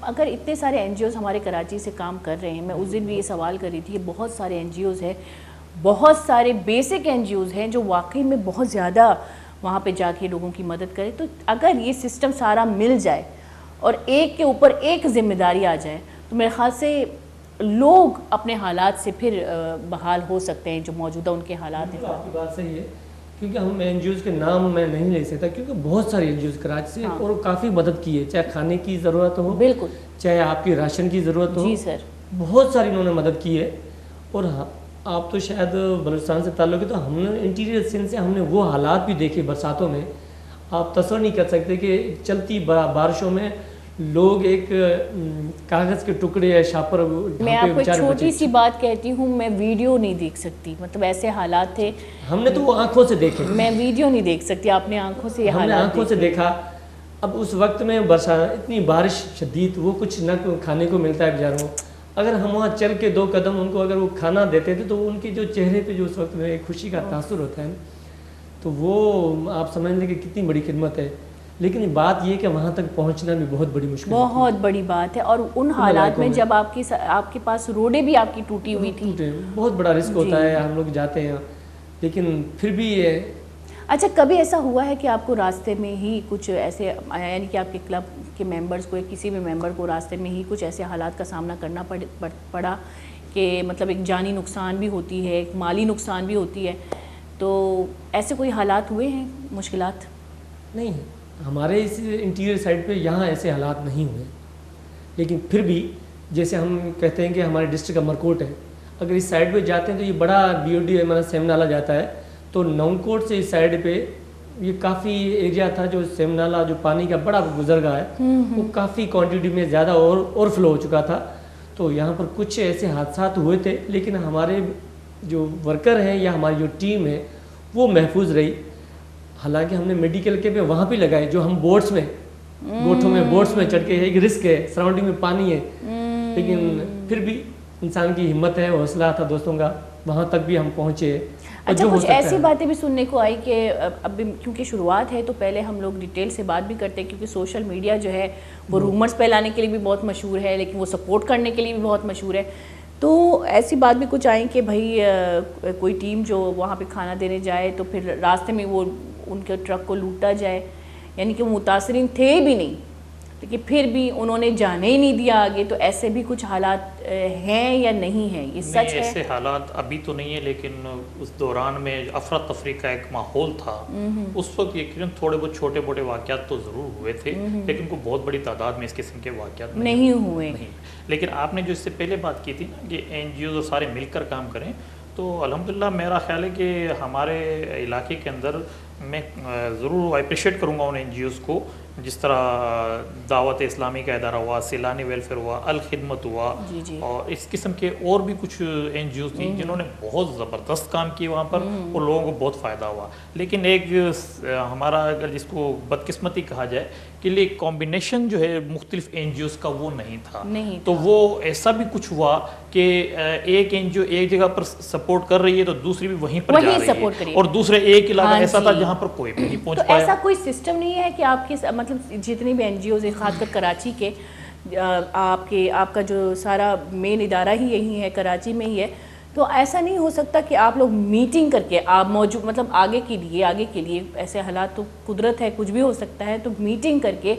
اگر اتنے سارے این جی اوز ہمارے کراچی سے کام کر رہے ہیں, میں اس دن بھی یہ سوال کر رہی تھی, بہت سارے این جی اوز ہیں, بہت سارے بیسک این جی اوز ہیں جو واقعی میں بہت زیادہ وہاں پہ جا کے لوگوں کی مدد کرے. تو اگر یہ سسٹم سارا مل جائے اور ایک کے اوپر ایک ذمہ داری آ جائے تو میرے خیال سے لوگ اپنے حالات سے پھر بحال ہو سکتے ہیں جو موجودہ ان کے حالات ہیں. آپ کی بات صحیح ہے, کیونکہ ہم این جی اوز کے نام میں نہیں لے سکتا, کیونکہ بہت ساری این جی اوز کراچی سے اور کافی مدد کی ہے, چاہے کھانے کی ضرورت ہو, بالکل, چاہے آپ کی راشن کی ضرورت ہو. جی سر, بہت ساری انہوں نے مدد کی ہے. اور آپ تو شاید بلوچستان سے تعلق ہے, تو ہم نے انٹیریئر سندھ سے ہم نے وہ حالات بھی دیکھے برساتوں میں, آپ تصور نہیں کر سکتے کہ چلتی بارشوں میں لوگ ایک کاغذ کے ٹکڑے یا شاپر. میں آپ کو چھوٹی سی بات کہتی ہوں, میں ویڈیو نہیں دیکھ سکتی, مطلب ایسے حالات تھے, ہم نے تو وہ آنکھوں سے دیکھے, میں ویڈیو نہیں دیکھ سکتی, آپ نے آنکھوں سے ہم نے آنکھوں سے دیکھا. اب اس وقت میں برسات اتنی بارش شدید, وہ کچھ نہ کھانے کو ملتا ہے بیچاروں. اگر ہم وہاں چل کے 2 قدم ان کو اگر وہ کھانا دیتے تھے تو ان کے جو چہرے پہ جو اس وقت میں ایک خوشی کا تاثر ہوتا ہے, تو وہ آپ سمجھ لیں کہ کتنی بڑی خدمت ہے. لیکن بات یہ کہ وہاں تک پہنچنا بھی بہت بڑی مشکل, بہت بڑی بات ہے. اور ان حالات میں جب آپ کے پاس روڈیں بھی آپ کی ٹوٹی ہوئی تھی, بہت بڑا رسک ہوتا ہے, ہم لوگ جاتے ہیں, لیکن پھر بھی یہ. اچھا, کبھی ایسا ہوا ہے کہ آپ کو راستے میں ہی کچھ ایسے, یعنی کہ آپ کے کلب کے ممبرز کو یا کسی بھی ممبر کو راستے میں ہی کچھ ایسے حالات کا سامنا کرنا پڑا کہ مطلب ایک جانی نقصان بھی ہوتی ہے, ایک مالی نقصان بھی ہوتی ہے, تو ایسے کوئی حالات ہوئے ہیں, مشکلات؟ نہیں, ہمارے اس انٹیریئر سائڈ پہ یہاں ایسے حالات نہیں ہوئے, لیکن پھر بھی جیسے ہم کہتے ہیں کہ ہمارے ڈسٹرکٹ امرکوٹ ہے, اگر اس سائڈ پہ جاتے ہیں تو یہ بڑا بی او ڈی ہمارا سیم نالا جاتا ہے, تو نون کوٹ سے اس سائڈ پہ یہ کافی ایریا تھا جو سیم نالا جو پانی کا بڑا گزرگاہ ہے, وہ کافی کوانٹٹی میں زیادہ اوور فلو ہو چکا تھا. تو یہاں پر کچھ ایسے حادثات ہوئے تھے, لیکن ہمارے جو ورکر ہیں یا ہماری جو ٹیم ہے وہ محفوظ رہی. حالانکہ ہم نے میڈیکل کے پہ وہاں پہ لگائے, جو ہم بوٹس میں گوٹھوں میں بوٹس میں چڑھ کے, ایک رسک ہے, سراؤنڈنگ میں پانی ہے, لیکن پھر بھی انسان کی ہمت ہے, حوصلہ تھا دوستوں کا, وہاں تک بھی ہم پہنچے. اچھا, کچھ ایسی باتیں بھی سننے کو آئی کہ اب کیونکہ شروعات ہے تو پہلے ہم لوگ ڈیٹیل سے بات بھی کرتے ہیں, کیونکہ سوشل میڈیا جو ہے وہ رومرز پھیلانے کے لیے بھی بہت مشہور ہے, لیکن وہ سپورٹ کرنے کے لیے بھی بہت مشہور ہے. تو ایسی بات بھی کچھ آئیں کہ بھائی کوئی ٹیم جو وہاں پہ کھانا دینے جائے تو پھر راستے میں وہ ان کے ٹرک کو لوٹا جائے, یعنی کہ وہ متاثرین تھے بھی نہیں لیکن پھر بھی انہوں نے جانے ہی نہیں دیا آگے. تو ایسے بھی کچھ حالات ہیں یا نہیں ہیں, یہ سچ ہے؟ ایسے حالات ابھی تو نہیں ہے, لیکن اس دوران میں افراتفری کا ایک ماحول تھا, اس وقت یقیناً تھوڑے بہت چھوٹے موٹے واقعات تو ضرور ہوئے تھے, لیکن کوئی بہت بڑی تعداد میں اس قسم کے واقعات نہیں ہوئے. لیکن آپ نے جو اس سے پہلے بات کی تھی نا کہ این جی اوز سارے مل کر کام کریں, تو الحمدللہ میرا خیال ہے کہ ہمارے علاقے کے اندر میں ضرور اپریشیٹ کروں گا ان این جی اوز کو، جس طرح دعوت اسلامی کا ادارہ ہوا، سیلانی ویلفیئر ہوا، الخدمت ہوا، اور اس قسم کے اور بھی کچھ این جی اوز تھیں جنہوں نے بہت زبردست کام کیے وہاں پر، اور لوگوں کو بہت فائدہ ہوا. لیکن ایک ہمارا اگر جس کو بدقسمتی کہا جائے کہ یہ کمبینیشن جو ہے مختلف این جی اوز کا وہ نہیں تھا، تو وہ ایسا بھی کچھ ہوا کہ ایک این جی او ایک جگہ پر سپورٹ کر رہی ہے تو دوسری بھی وہیں پر جا رہی ہے، اور دوسرے ایک علاقہ ایسا تھا جہاں پر کوئی بھی نہیں پہنچ پایا. ایسا کوئی سسٹم نہیں ہے کہ آپ کی مطلب جتنی بھی این جی اوز خاص کر کراچی کے آپ کا جو سارا مین ادارہ ہی یہی ہے، کراچی میں ہی ہے، تو ایسا نہیں ہو سکتا کہ آپ لوگ میٹنگ کر کے آپ موجود مطلب آگے کے لیے ایسے حالات تو قدرت ہے، کچھ بھی ہو سکتا ہے، تو میٹنگ کر کے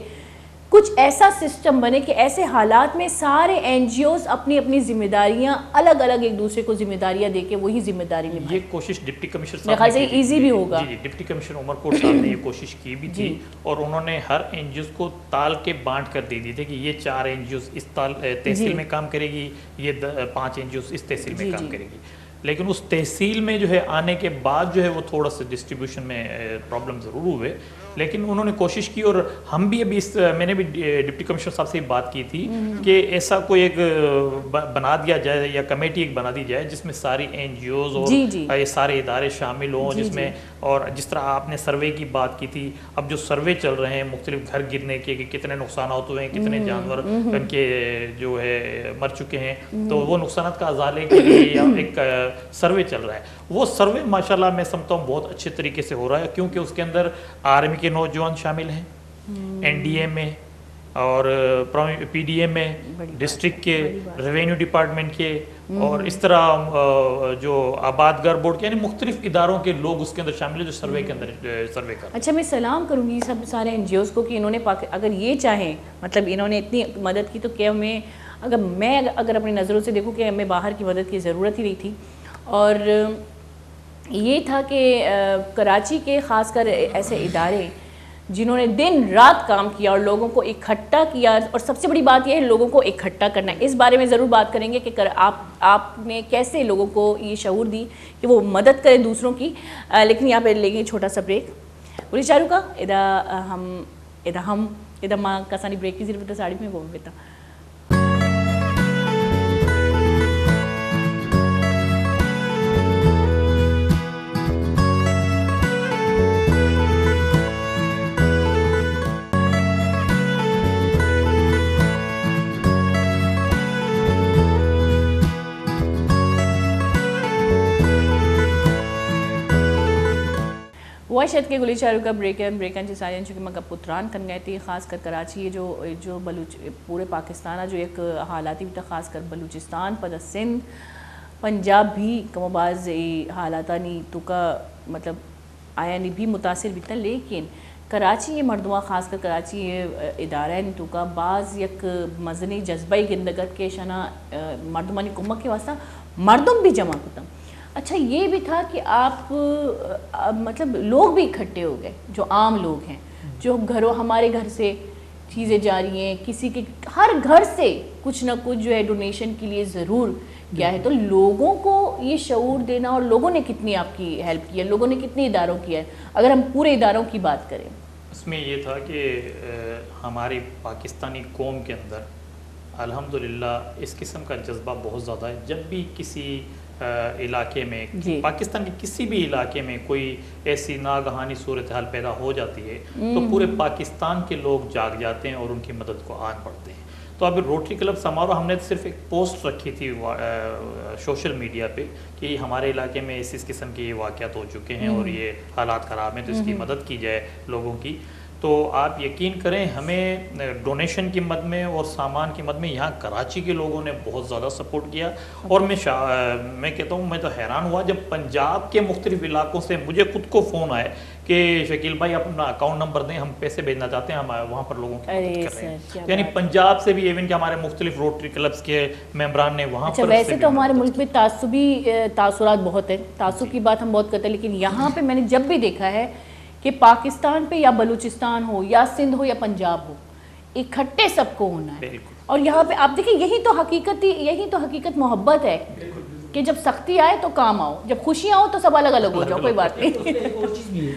کچھ ایسا سسٹم بنے کہ ایسے حالات میں سارے این جی اوز اپنی اپنی ذمہ داریاں الگ الگ ایک دوسرے کو ذمہ داریاں دے کے وہی ذمہ داری نبھائیں. یہ کوشش ڈپٹی کمشنر میرے خیال سے ایزی بھی ہوگا. جی ڈپٹی کمشنر عمر کوٹ صاحب نے یہ کوشش کی بھی تھی، اور انہوں نے ہر این جی اوز کو تال کے بانٹ کر دے دی تھے کہ یہ 4 این جی اوز اس تحصیل میں کام کرے گی، یہ 5 این جی اوز اس تحصیل میں کام کرے گی. لیکن اس تحصیل میں جو ہے آنے کے بعد جو ہے وہ تھوڑا سا ڈسٹریبیوشن میں پرابلم ضرور ہوئے، لیکن انہوں نے کوشش کی. اور ہم بھی ابھی میں نے بھی ڈپٹی کمشنر صاحب سے بات کی تھی کہ ایسا کوئی ایک بنا دیا جائے یا کمیٹی ایک بنا دی جائے جس میں ساری این جی اوز اور یہ سارے ادارے شامل ہوں، جس میں اور جس طرح آپ نے سروے کی بات کی تھی، اب جو سروے چل رہے ہیں مختلف گھر گرنے کے کہ کتنے نقصانات ہوئے ہیں، کتنے جانور ان کے جو ہے مر چکے ہیں، تو وہ نقصانات کا ازالے کے لیے ایک سروے چل رہا ہے. وہ سروے ماشاءاللہ میں سمجھتا ہوں بہت اچھے طریقے سے ہو رہا ہے، کیونکہ اس کے اندر آرمی کے نوجوان شامل ہیں، این ڈی اے میں اور پی ڈی اے میں، ڈسٹرکٹ کے ریونیو ڈپارٹمنٹ کے، اور اس طرح جو آبادگار بورڈ کے، یعنی مختلف اداروں کے لوگ اس کے اندر شامل ہیں جو سروے کے اندر سروے کر. اچھا، میں سلام کروں گی سب سارے این جی اوز کو کہ انہوں نے اگر یہ چاہیں، مطلب انہوں نے اتنی مدد کی، تو کیا میں اگر اپنی نظروں سے دیکھوں کہ ہمیں باہر کی مدد کی ضرورت ہی نہیں تھی. اور یہ تھا کہ کراچی کے خاص کر ایسے ادارے جنہوں نے دن رات کام کیا اور لوگوں کو اکٹھا کیا، اور سب سے بڑی بات یہ ہے لوگوں کو اکٹھا کرنا ہے. اس بارے میں ضرور بات کریں گے کہ آپ نے کیسے لوگوں کو یہ شعور دی کہ وہ مدد کریں دوسروں کی. لیکن یہاں پہ لیں گے چھوٹا سا بریک. بولی چارو کا ادا ماں کسانی بریک کی ضرورت ہے ساڑی میں وہ بیتا. واشد کے گلی چارو کا بریکن سارے چونکہ مگا پتران کن گئے تھے، خاص کر کراچی جو پورے پاکستان جو ایک حالاتی بھی تھا، خاص کر بلوچستان پدا سندھ پنجاب بھی کم باز حالاتانی تو کا مطلب آیا نہیں بھی متاثر بھی تھا. لیکن کراچی یہ مردمہ خاص کر کراچی یہ ادارہ نہیں تو کا بعض یک مزنی جذبہ گندگت کے شنا مردمانی کمک کے واسطہ مردم بھی جمع ہوتا. اچھا یہ بھی تھا کہ آپ مطلب لوگ بھی اکٹھے ہو گئے، جو عام لوگ ہیں، جو ہمارے گھر سے چیزیں جا رہی ہیں، کسی کے ہر گھر سے کچھ نہ کچھ جو ہے ڈونیشن کے لیے ضرور کیا ہے. تو لوگوں کو یہ شعور دینا، اور لوگوں نے کتنی آپ کی ہیلپ کی ہے، لوگوں نے کتنے اداروں کی ہے، اگر ہم پورے اداروں کی بات کریں. اس میں یہ تھا کہ ہماری پاکستانی قوم کے اندر الحمدللہ اس قسم کا جذبہ بہت زیادہ ہے. جب بھی کسی علاقے میں پاکستان کے کسی بھی علاقے میں کوئی ایسی ناگہانی صورتحال پیدا ہو جاتی ہے تو پورے پاکستان کے لوگ جاگ جاتے ہیں اور ان کی مدد کو آن پڑتے ہیں. تو اب روٹری کلب سماروہ ہم نے صرف ایک پوسٹ رکھی تھی سوشل میڈیا پہ کہ ہمارے علاقے میں اس قسم کے یہ واقعات ہو چکے ہیں اور یہ حالات خراب ہیں، تو اس کی مدد کی جائے لوگوں کی. تو آپ یقین کریں ہمیں ڈونیشن کی مد میں اور سامان کی مد میں یہاں کراچی کے لوگوں نے بہت زیادہ سپورٹ کیا. اور میں کہتا ہوں میں تو حیران ہوا جب پنجاب کے مختلف علاقوں سے مجھے خود کو فون آئے کہ شکیل بھائی اپنا اکاؤنٹ نمبر دیں، ہم پیسے بھیجنا چاہتے ہیں، ہم وہاں پر لوگوں کی مدد کر رہے ہیں. یعنی پنجاب سے بھی ایون کہ ہمارے مختلف روٹری کلبس کے ممبران نے وہاں پر. ویسے تو ہمارے ملک میں تعصبی تاثرات بہت ہیں، تعصب کی بات ہم بہت کرتے ہیں، لیکن یہاں پہ میں نے جب بھی دیکھا ہے کہ پاکستان پہ یا بلوچستان ہو یا سندھ ہو یا پنجاب ہو، اکٹھے سب کو ہونا ہے. اور یہاں پہ آپ دیکھیں یہی تو حقیقت محبت ہے کہ جب سختی آئے تو کام آؤ، جب خوشیاں ہو تو سب الگ الگ ہو جاؤ، کوئی بات نہیں. اور چیز بھی ہے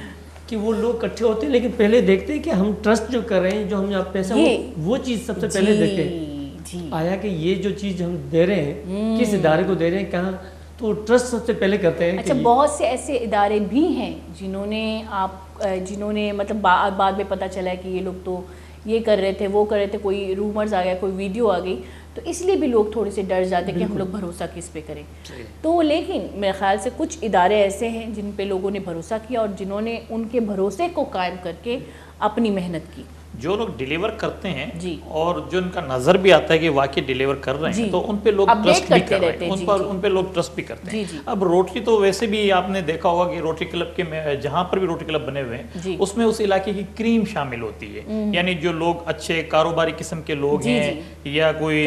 کہ وہ لوگ اکٹھے ہوتے ہیں لیکن پہلے دیکھتے ہیں کہ ہم ٹرسٹ جو کر رہے ہیں، جو ہم یہاں پیسہ وہ چیز سب سے پہلے دیکھتے ہیں، آیا کہ یہ جو چیز ہم دے رہے ہیں کس ادارے کو دے رہے ہیں، کہاں، تو ٹرسٹ سب سے پہلے کرتے ہیں۔ اچھا، بہت سے ایسے ادارے بھی ہیں جنہوں نے مطلب بعد میں پتہ چلا ہے کہ یہ لوگ تو یہ کر رہے تھے، وہ کر رہے تھے، کوئی رومرز آ گیا، کوئی ویڈیو آ گئی، تو اس لیے بھی لوگ تھوڑے سے ڈر جاتے کہ ہم لوگ بھروسہ کس پہ کریں۔ تو لیکن میرے خیال سے کچھ ادارے ایسے ہیں جن پہ لوگوں نے بھروسہ کیا اور جنہوں نے ان کے بھروسے کو قائم کر کے اپنی محنت کی۔ جو لوگ ڈیلیور کرتے ہیں اور جو ان کا نظر بھی آتا ہے کہ واقعی ڈیلیور کر رہے ہیں تو ان پہ لوگ ٹرسٹ بھی کر رہے ہیں، ان پہ لوگ ٹرسٹ بھی کرتے ہیں۔ اب روٹری تو ویسے بھی آپ نے دیکھا ہوگا کہ روٹری کلب کے جہاں پر بھی روٹری کلب بنے ہوئے ہیں اس میں اس علاقے کی کریم شامل ہوتی ہے، یعنی جو لوگ اچھے کاروباری قسم کے لوگ ہیں یا کوئی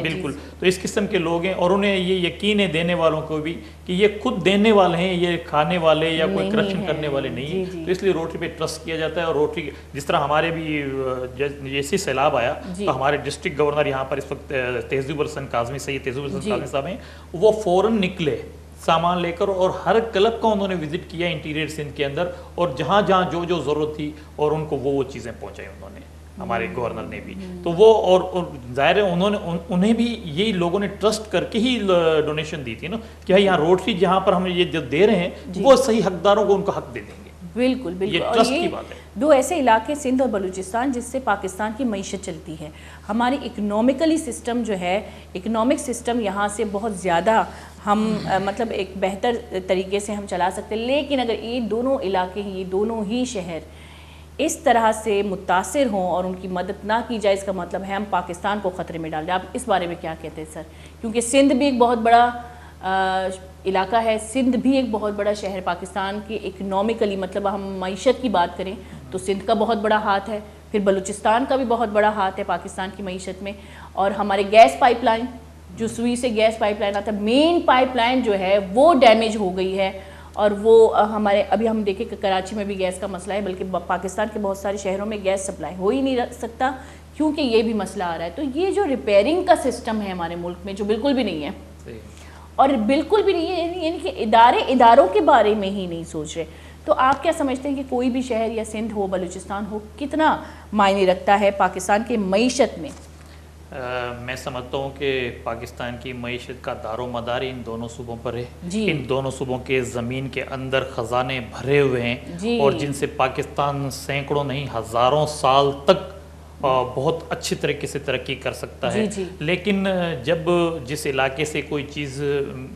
بالکل، تو اس قسم کے لوگ ہیں اور انہیں یہ یقین ہے دینے والوں کو بھی کہ یہ خود دینے والے ہیں، یہ کھانے والے یا کوئی کرپشن کرنے والے نہیں ہیں، تو اس لیے روٹری پہ ٹرسٹ کیا جاتا ہے۔ اور روٹری جس طرح ہمارے بھی جیسی سیلاب آیا تو ہمارے ڈسٹرکٹ گورنر یہاں پر اس وقت تہذیب الحسن کاظمی، سید تہذیب الحسن کاظمی صاحب ہیں، وہ فوراً نکلے سامان لے کر اور ہر کلب کا انہوں نے وزٹ کیا انٹیریئر سندھ کے اندر، اور جہاں جہاں جو ضرورت تھی اور ان کو وہ چیزیں پہنچائی انہوں نے، ہمارے گورنر نے بھی۔ تو وہ اور ظاہر ہے انہیں بھی یہی لوگوں نے ٹرسٹ کر کے ہی ڈونیشن دی تھی نا کہ یہاں روٹری جہاں پر ہم یہ جو دے رہے ہیں وہ صحیح حقداروں کو ان کا حق دے دیں گے۔ بالکل بالکل، اور یہ دو ایسے علاقے سندھ اور بلوچستان جس سے پاکستان کی معیشت چلتی ہے، ہماری اکنومیکلی سسٹم جو ہے، اکنامک سسٹم یہاں سے بہت زیادہ ہم مطلب ایک بہتر طریقے سے ہم چلا سکتے ہیں، لیکن اگر یہ دونوں علاقے یہ دونوں ہی شہر اس طرح سے متاثر ہوں اور ان کی مدد نہ کی جائے، اس کا مطلب ہے ہم پاکستان کو خطرے میں ڈال دیں۔ آپ اس بارے میں کیا کہتے ہیں سر؟ کیونکہ سندھ بھی ایک بہت بڑا علاقہ ہے، سندھ بھی ایک بہت بڑا شہر پاکستان کی اکنومیکلی، مطلب ہم معیشت کی بات کریں تو سندھ کا بہت بڑا ہاتھ ہے، پھر بلوچستان کا بھی بہت بڑا ہاتھ ہے پاکستان کی معیشت میں، اور ہمارے گیس پائپ لائن جو سوئی سے گیس پائپ لائن آتا ہے، مین پائپ لائن جو ہے وہ ڈیمیج ہو گئی ہے، اور وہ ہمارے ابھی ہم دیکھیں کہ کراچی میں بھی گیس کا مسئلہ ہے، بلکہ پاکستان کے بہت سارے شہروں میں گیس سپلائی ہو ہی نہیں سکتا کیونکہ یہ بھی مسئلہ آ رہا ہے۔ تو یہ جو ریپیئرنگ کا سسٹم ہے ہمارے ملک میں جو بالکل بھی نہیں ہے، اور بالکل بھی نہیں ہے، یعنی کہ اداروں کے بارے میں ہی نہیں سوچ رہے، تو آپ کیا سمجھتے ہیں کہ کوئی بھی شہر یا سندھ ہو، بلوچستان ہو، کتنا معنی رکھتا ہے پاکستان کی معیشت میں؟ میں سمجھتا ہوں کہ پاکستان کی معیشت کا دار و مدار ان دونوں صوبوں پر ہے، ان دونوں صوبوں کے زمین کے اندر خزانے بھرے ہوئے ہیں اور جن سے پاکستان سینکڑوں نہیں ہزاروں سال تک بہت اچھی طریقے سے ترقی کر سکتا ہے۔ لیکن جب جس علاقے سے کوئی چیز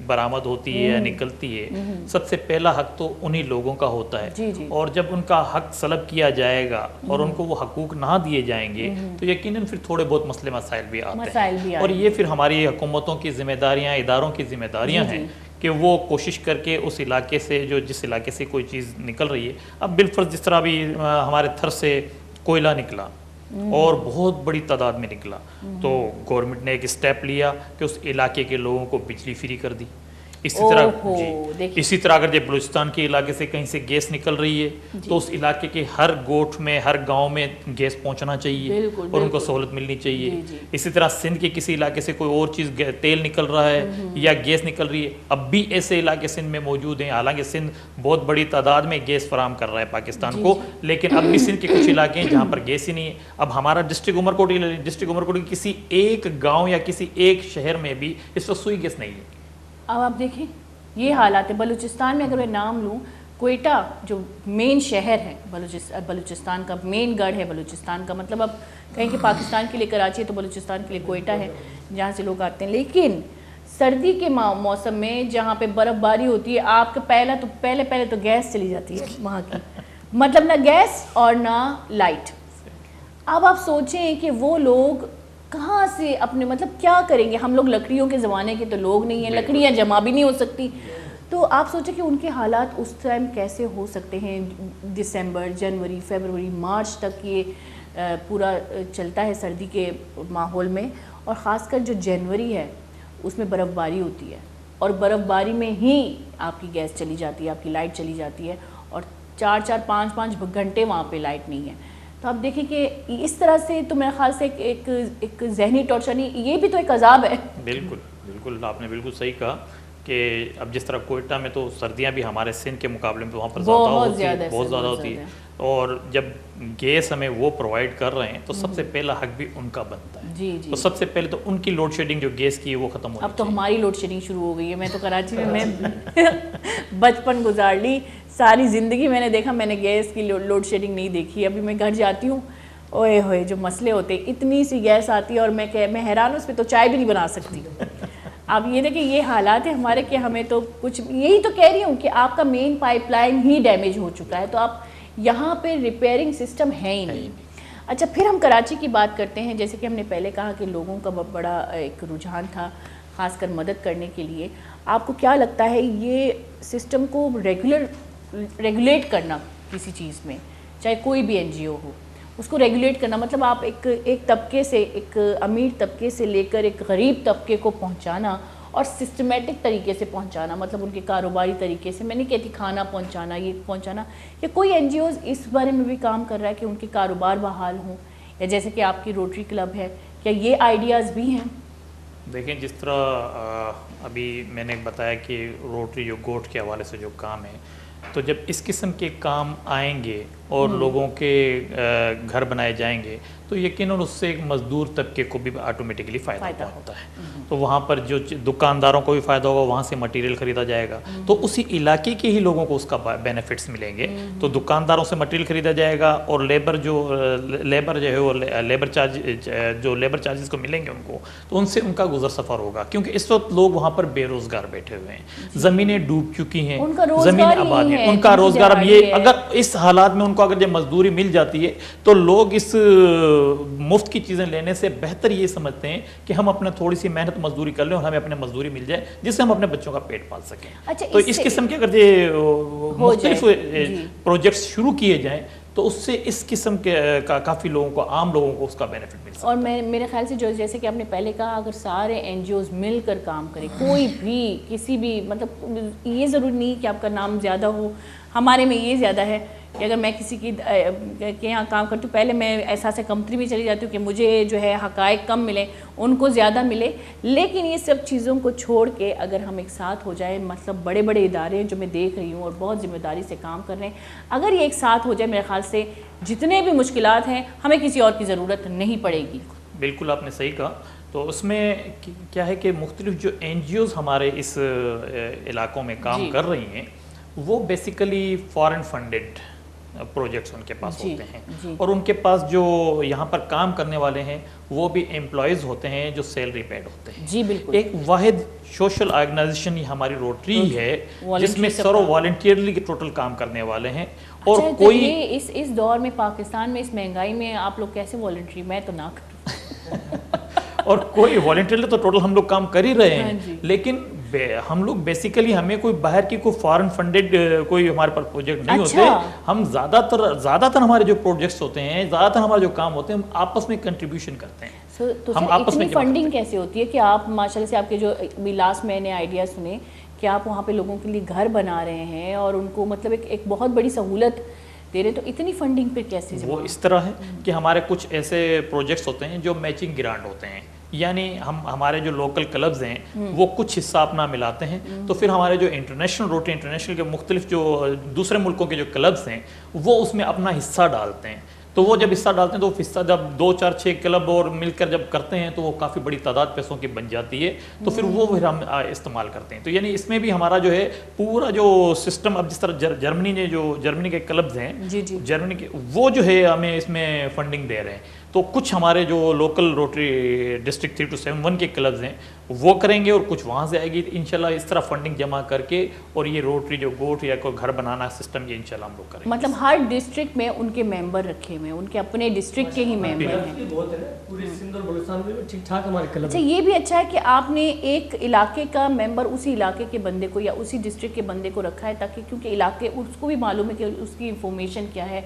برآمد ہوتی ہے یا نکلتی ہے، سب سے پہلا حق تو انہی لوگوں کا ہوتا ہے، اور جب ان کا حق سلب کیا جائے گا اور ان کو وہ حقوق نہ دیے جائیں گے تو یقیناً پھر تھوڑے بہت مسئلے مسائل بھی آتے ہیں، اور یہ پھر ہماری حکومتوں کی ذمہ داریاں، اداروں کی ذمہ داریاں ہیں کہ وہ کوشش کر کے اس علاقے سے جس علاقے سے کوئی چیز نکل رہی ہے، اب بالفرض جس طرح بھی ہمارے تھر سے کوئلہ نکلا اور بہت بڑی تعداد میں نکلا، تو گورنمنٹ نے ایک اسٹیپ لیا کہ اس علاقے کے لوگوں کو بجلی فری کر دی۔ اسی طرح اگر جب بلوچستان کے علاقے سے کہیں سے گیس نکل رہی ہے تو اس علاقے کے ہر گوٹھ میں، ہر گاؤں میں گیس پہنچنا چاہیے اور ان کو سہولت ملنی چاہیے۔ اسی طرح سندھ کے کسی علاقے سے کوئی اور چیز، تیل نکل رہا ہے یا گیس نکل رہی ہے، اب بھی ایسے علاقے سندھ میں موجود ہیں، حالانکہ سندھ بہت بڑی تعداد میں گیس فراہم کر رہا ہے پاکستان کو، لیکن اب بھی سندھ کے کچھ علاقے ہیں جہاں پر گیس ہی نہیں ہے۔ اب ہمارا ڈسٹرکٹ عمرکوٹ کے کسی ایک گاؤں یا کسی ایک شہر میں بھی اس وقت سوئی گیس نہیں ہے۔ اب آپ دیکھیں یہ حالات ہے بلوچستان میں، اگر میں نام لوں، کوئٹہ جو مین شہر ہے بلوچستان کا، مین گڑھ ہے بلوچستان کا، مطلب اب کہیں کہ پاکستان کے لیے کراچی ہے تو بلوچستان کے لیے کوئٹہ ہے جہاں سے لوگ آتے ہیں، لیکن سردی کے موسم میں جہاں پہ برف باری ہوتی ہے، آپ کا پہلے تو گیس چلی جاتی ہے وہاں کی، مطلب نہ گیس اور نہ لائٹ۔ اب آپ سوچیں کہ وہ لوگ کہاں سے اپنے مطلب کیا کریں گے؟ ہم لوگ لکڑیوں کے زمانے کے تو لوگ نہیں ہیں، لکڑیاں جمع بھی نہیں ہو سکتی، تو آپ سوچیں کہ ان کے حالات اس ٹائم کیسے ہو سکتے ہیں۔ دسمبر، جنوری، فیبروری، مارچ تک یہ پورا چلتا ہے سردی کے ماحول میں، اور خاص کر جو جنوری ہے اس میں برف باری ہوتی ہے، اور برف باری میں ہی آپ کی گیس چلی جاتی ہے، آپ کی لائٹ چلی جاتی ہے، اور 4-5 گھنٹے وہاں پہ لائٹ نہیں ہے۔ تو آپ دیکھیں کہ اس طرح سے تو میرے خیال سے ایک ذہنی ٹارچر نہیں، یہ بھی تو ایک عذاب ہے۔ بالکل بالکل، آپ نے بالکل صحیح کہا کہ اب جس طرح کوئٹہ میں تو سردیاں بھی ہمارے سندھ کے مقابلے میں وہاں پر بہت زیادہ ہوتی ہے، اور جب گیس ہمیں وہ پرووائڈ کر رہے ہیں تو سب سے پہلا حق بھی ان کا بنتا ہے. تو سب سے پہلے تو ان کی لوڈ شیڈنگ جو گیس کی ہے وہ ختم ہو. اب تو ہماری لوڈ شیڈنگ شروع ہو گئی ہے. میں تو کراچی میں بچپن گزار لی، ساری زندگی میں نے دیکھا، میں نے گیس کی لوڈ شیڈنگ نہیں دیکھی. ابھی میں گھر جاتی ہوں، اوئے ہوئے جو مسئلے ہوتے ہیں، اتنی سی گیس آتی ہے اور میں حیران ہوں، اس پہ تو چائے بھی نہیں بنا سکتی. اب یہ دیکھیں یہ حالات ہیں ہمارے کہ ہمیں تو کچھ، یہی تو کہہ رہی ہوں کہ آپ کا مین پائپ لائن ہی ڈیمیج ہو چکا ہے، تو آپ یہاں پہ ریپیئرنگ سسٹم ہے ہی نہیں. اچھا پھر ہم کراچی کی بات کرتے ہیں. جیسے کہ ہم نے پہلے کہا کہ لوگوں کا بڑا ایک رجحان تھا خاص کر مدد کرنے کے لیے. آپ کو کیا لگتا ہے یہ سسٹم کو ریگولیٹ کرنا کسی چیز میں، چاہے کوئی بھی این جی او ہو، اس کو ریگولیٹ کرنا، مطلب آپ ایک طبقے سے، ایک امیر طبقے سے لے کر ایک غریب طبقے کو پہنچانا اور سسٹمیٹک طریقے سے پہنچانا، مطلب ان کے کاروباری طریقے سے، میں نہیں کہتی کھانا پہنچانا، یہ پہنچانا، یا کوئی این جی اوز اس بارے میں بھی کام کر رہا ہے کہ ان کے کاروبار بحال ہوں، یا جیسے کہ آپ کی روٹری کلب ہے، کیا یہ آئیڈیاز بھی ہیں؟ دیکھیں جس طرح ابھی میں نے بتایا کہ روٹری جو گوٹ کے حوالے سے جو کام ہے، تو جب اس قسم کے کام آئیں گے اور لوگوں کے گھر بنائے جائیں گے تو یقیناً اس سے ایک مزدور طبقے کو بھی آٹومیٹکلی فائدہ ہوتا ہے. تو وہاں پر جو دکانداروں کو بھی فائدہ ہوگا، وہاں سے مٹیریل خریدا جائے گا تو اسی علاقے کے ہی لوگوں کو اس کا بینیفٹس ملیں گے. تو دکانداروں سے مٹیریل خریدا جائے گا اور لیبر جو ہے وہ لیبر چارجز کو ملیں گے ان کو، تو ان سے ان کا گزر سفر ہوگا. کیونکہ اس وقت لوگ وہاں پر بے روزگار بیٹھے ہوئے ہیں، زمینیں ڈوب چکی ہیں، زمین آباد ہیں، ان کا روزگار. اب یہ اگر اس حالات میں ان کو اگر جب مزدوری مل جاتی ہے تو لوگ اس مفت کی چیزیں لینے سے بہتر یہ سمجھتے ہیں کہ ہم اپنا تھوڑی سی محنت مزدوری کر لیں اور ہمیں اپنے مزدوری مل جائے جس سے ہم اپنے بچوں کا پیٹ پال سکیں. تو اس قسم کے اگر یہ مختلف پروجیکٹس شروع کیے جائیں تو اس سے اس قسم کے کافی لوگوں کو، عام لوگوں کو اس کا بینیفٹ مل سکتا ہے. اور میرے خیال سے جیسے کہ آپ نے پہلے کہا، اگر سارے این جی اوز مل کر کام کریں، کوئی بھی کسی بھی، مطلب یہ ضروری نہیں کہ آپ کا نام زیادہ ہو. ہمارے میں یہ زیادہ ہے کہ اگر میں کسی کے یہاں کام کرتی ہوں، پہلے میں احساس کمتری میں چلی جاتی ہوں کہ مجھے جو ہے حقائق کم ملیں، ان کو زیادہ ملے. لیکن یہ سب چیزوں کو چھوڑ کے اگر ہم ایک ساتھ ہو جائیں، مطلب بڑے بڑے ادارے جو میں دیکھ رہی ہوں اور بہت ذمہ داری سے کام کر رہے ہیں، اگر یہ ایک ساتھ ہو جائے، میرے خیال سے جتنے بھی مشکلات ہیں ہمیں کسی اور کی ضرورت نہیں پڑے گی. بالکل آپ نے صحیح کہا. تو اس میں کیا ہے کہ مختلف جو این جی اوز ہمارے اس علاقوں میں کام کر رہی ہیں وہ بیسیکلی فارن فنڈڈ پروجیکٹس ان کے پاس ہوتے ہیں، اور ان کے پاس جو یہاں پر کام کرنے والے ہیں وہ بھی امپلائیز ہوتے ہیں جو سیلری پیڈ ہوتے ہیں. جی بالکل. ایک واحد سوشل آرگنائزیشن ہی ہماری روٹری ہے جس میں سرو والنٹیئرلی ٹوٹل کام کرنے والے ہیں. اور کوئی اس دور میں پاکستان میں اس مہنگائی میں آپ لوگ کیسے والنٹری؟ میں تو نہ کروں. اور کوئی والنٹیئرلی تو ٹوٹل ہم لوگ کام کر ہی رہے ہیں، لیکن ہم لوگ بیسیکلی ہمیں کوئی باہر کی کوئی فارن فنڈڈ کوئی ہمارے پر پروجیکٹ نہیں ہوتے. ہم زیادہ تر ہمارے جو پروجیکٹس ہوتے ہیں، زیادہ تر ہمارے جو کام ہوتے ہیں، ہم آپس میں کنٹریبیوشن کرتے ہیں. ہم آپس میں فنڈنگ کیسے ہوتی ہے کہ آپ ماشاءاللہ سے آپ کے جو لاسٹ میں نے آئیڈیا سنے کہ آپ وہاں پہ لوگوں کے لیے گھر بنا رہے ہیں اور ان کو مطلب ایک بہت بڑی سہولت دے رہے، تو اتنی فنڈنگ پہ کیسے؟ وہ اس طرح ہے کہ ہمارے کچھ ایسے پروجیکٹس ہوتے ہیں جو میچنگ گرانٹ ہوتے ہیں، یعنی ہمارے جو لوکل کلبز ہیں وہ کچھ حصہ اپنا ملاتے ہیں، تو پھر ہمارے جو انٹرنیشنل روٹری انٹرنیشنل کے مختلف جو دوسرے ملکوں کے جو کلبز ہیں وہ اس میں اپنا حصہ ڈالتے ہیں. تو وہ جب حصہ ڈالتے ہیں تو وہ حصہ جب 2 4 6 کلب اور مل کر جب کرتے ہیں تو وہ کافی بڑی تعداد پیسوں کی بن جاتی ہے، تو پھر وہ ہم استعمال کرتے ہیں. تو یعنی اس میں بھی ہمارا جو ہے پورا جو سسٹم، اب جس طرح جرمنی کے کلبز ہیں، جرمنی کے وہ جو ہے ہمیں اس میں فنڈنگ دے رہے ہیں. تو کچھ ہمارے جو لوکل روٹری ڈسٹرکٹ 3271 کے کلبز ہیں وہ کریں گے اور کچھ وہاں سے آئے گی. انشاءاللہ اس طرح فنڈنگ جمع کر کے اور یہ روٹری جو گوٹ یا کوئی گھر بنانا سسٹم یہ انشاءاللہ ہم لوگ کریں گے. مطلب ہر ڈسٹرکٹ میں ان کے ممبر رکھے ہوئے ہیں، ان کے اپنے ڈسٹرکٹ کے ہی ممبر ہیں. اچھا یہ بھی اچھا ہے کہ آپ نے ایک علاقے کا ممبر اسی علاقے کے بندے کو یا اسی ڈسٹرکٹ کے بندے کو رکھا ہے، تاکہ کیونکہ علاقے اس کو بھی معلوم ہے کہ اس کی انفارمیشن کیا ہے،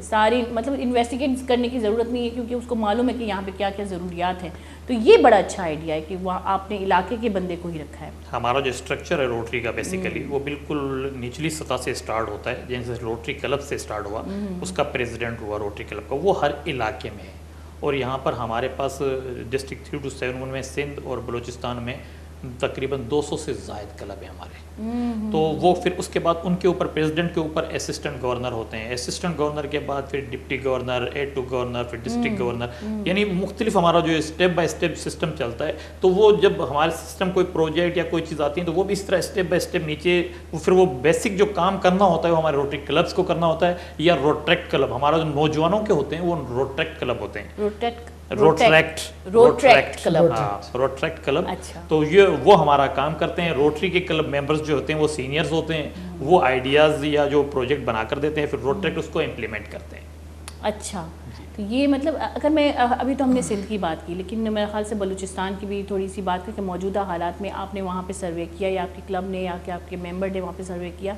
ساری مطلب انویسٹیگیٹ کرنے کی ضرورت نہیں ہے کیونکہ اس کو معلوم ہے کہ یہاں پہ کیا کیا ضروریات ہیں. تو یہ بڑا اچھا آئیڈیا ہے کہ وہاں آپ نے علاقے کے بندے کو ہی رکھا ہے. ہمارا جو اسٹرکچر ہے روٹری کا بیسیکلی وہ بالکل نچلی سطح سے اسٹارٹ ہوتا ہے، جیسے روٹری کلب سے اسٹارٹ ہوا، اس کا پریزیڈنٹ ہوا روٹری کلب کا، وہ ہر علاقے میں ہے. اور یہاں پر ہمارے پاس ڈسٹرکٹ 3271 میں سندھ اور بلوچستان میں تقریباً 200 سے زائد کلب ہیں ہمارے. تو وہ پھر اس کے بعد ان کے اوپر پریزیڈنٹ کے اوپر اسسٹنٹ گورنر ہوتے ہیں, اسسٹنٹ گورنر کے بعد پھر deputy governor, aide to governor, پھر ڈسٹرکٹ گورنر, یعنی مختلف ہمارا جو اسٹیپ بائی اسٹیپ سسٹم چلتا ہے. تو وہ جب ہمارے سسٹم کوئی پروجیکٹ یا کوئی چیز آتی ہے تو وہ بھی اس طرح اسٹیپ بائی اسٹیپ نیچے پھر وہ بیسک جو کام کرنا ہوتا ہے وہ ہمارے روٹری کلبس کو کرنا ہوتا ہے, یا روٹریکٹ کلب ہمارا جو نوجوانوں کے ہوتے ہیں وہ روٹریکٹ کلب ہوتے ہیں. روٹریکٹ کلب. تو یہ وہ ہمارا کام کرتے ہیں. روٹری کے کلب ممبرز جو ہوتے ہیں وہ سینئرز ہوتے ہیں, وہ آئیڈیاز یا جو پروجیکٹ بنا کر دیتے ہیں, پھر روٹریکٹ اس کو امپلیمنٹ کرتے ہیں. اچھا, تو یہ مطلب اگر میں ابھی تو ہم نے سندھ کی بات کی, لیکن میرے خیال سے بلوچستان کی بھی تھوڑی سی بات ہے کہ موجودہ حالات میں آپ نے وہاں پہ سروے کیا یا آپ کے کلب نے یا کہ آپ کے ممبر نے وہاں پہ سروے کیا,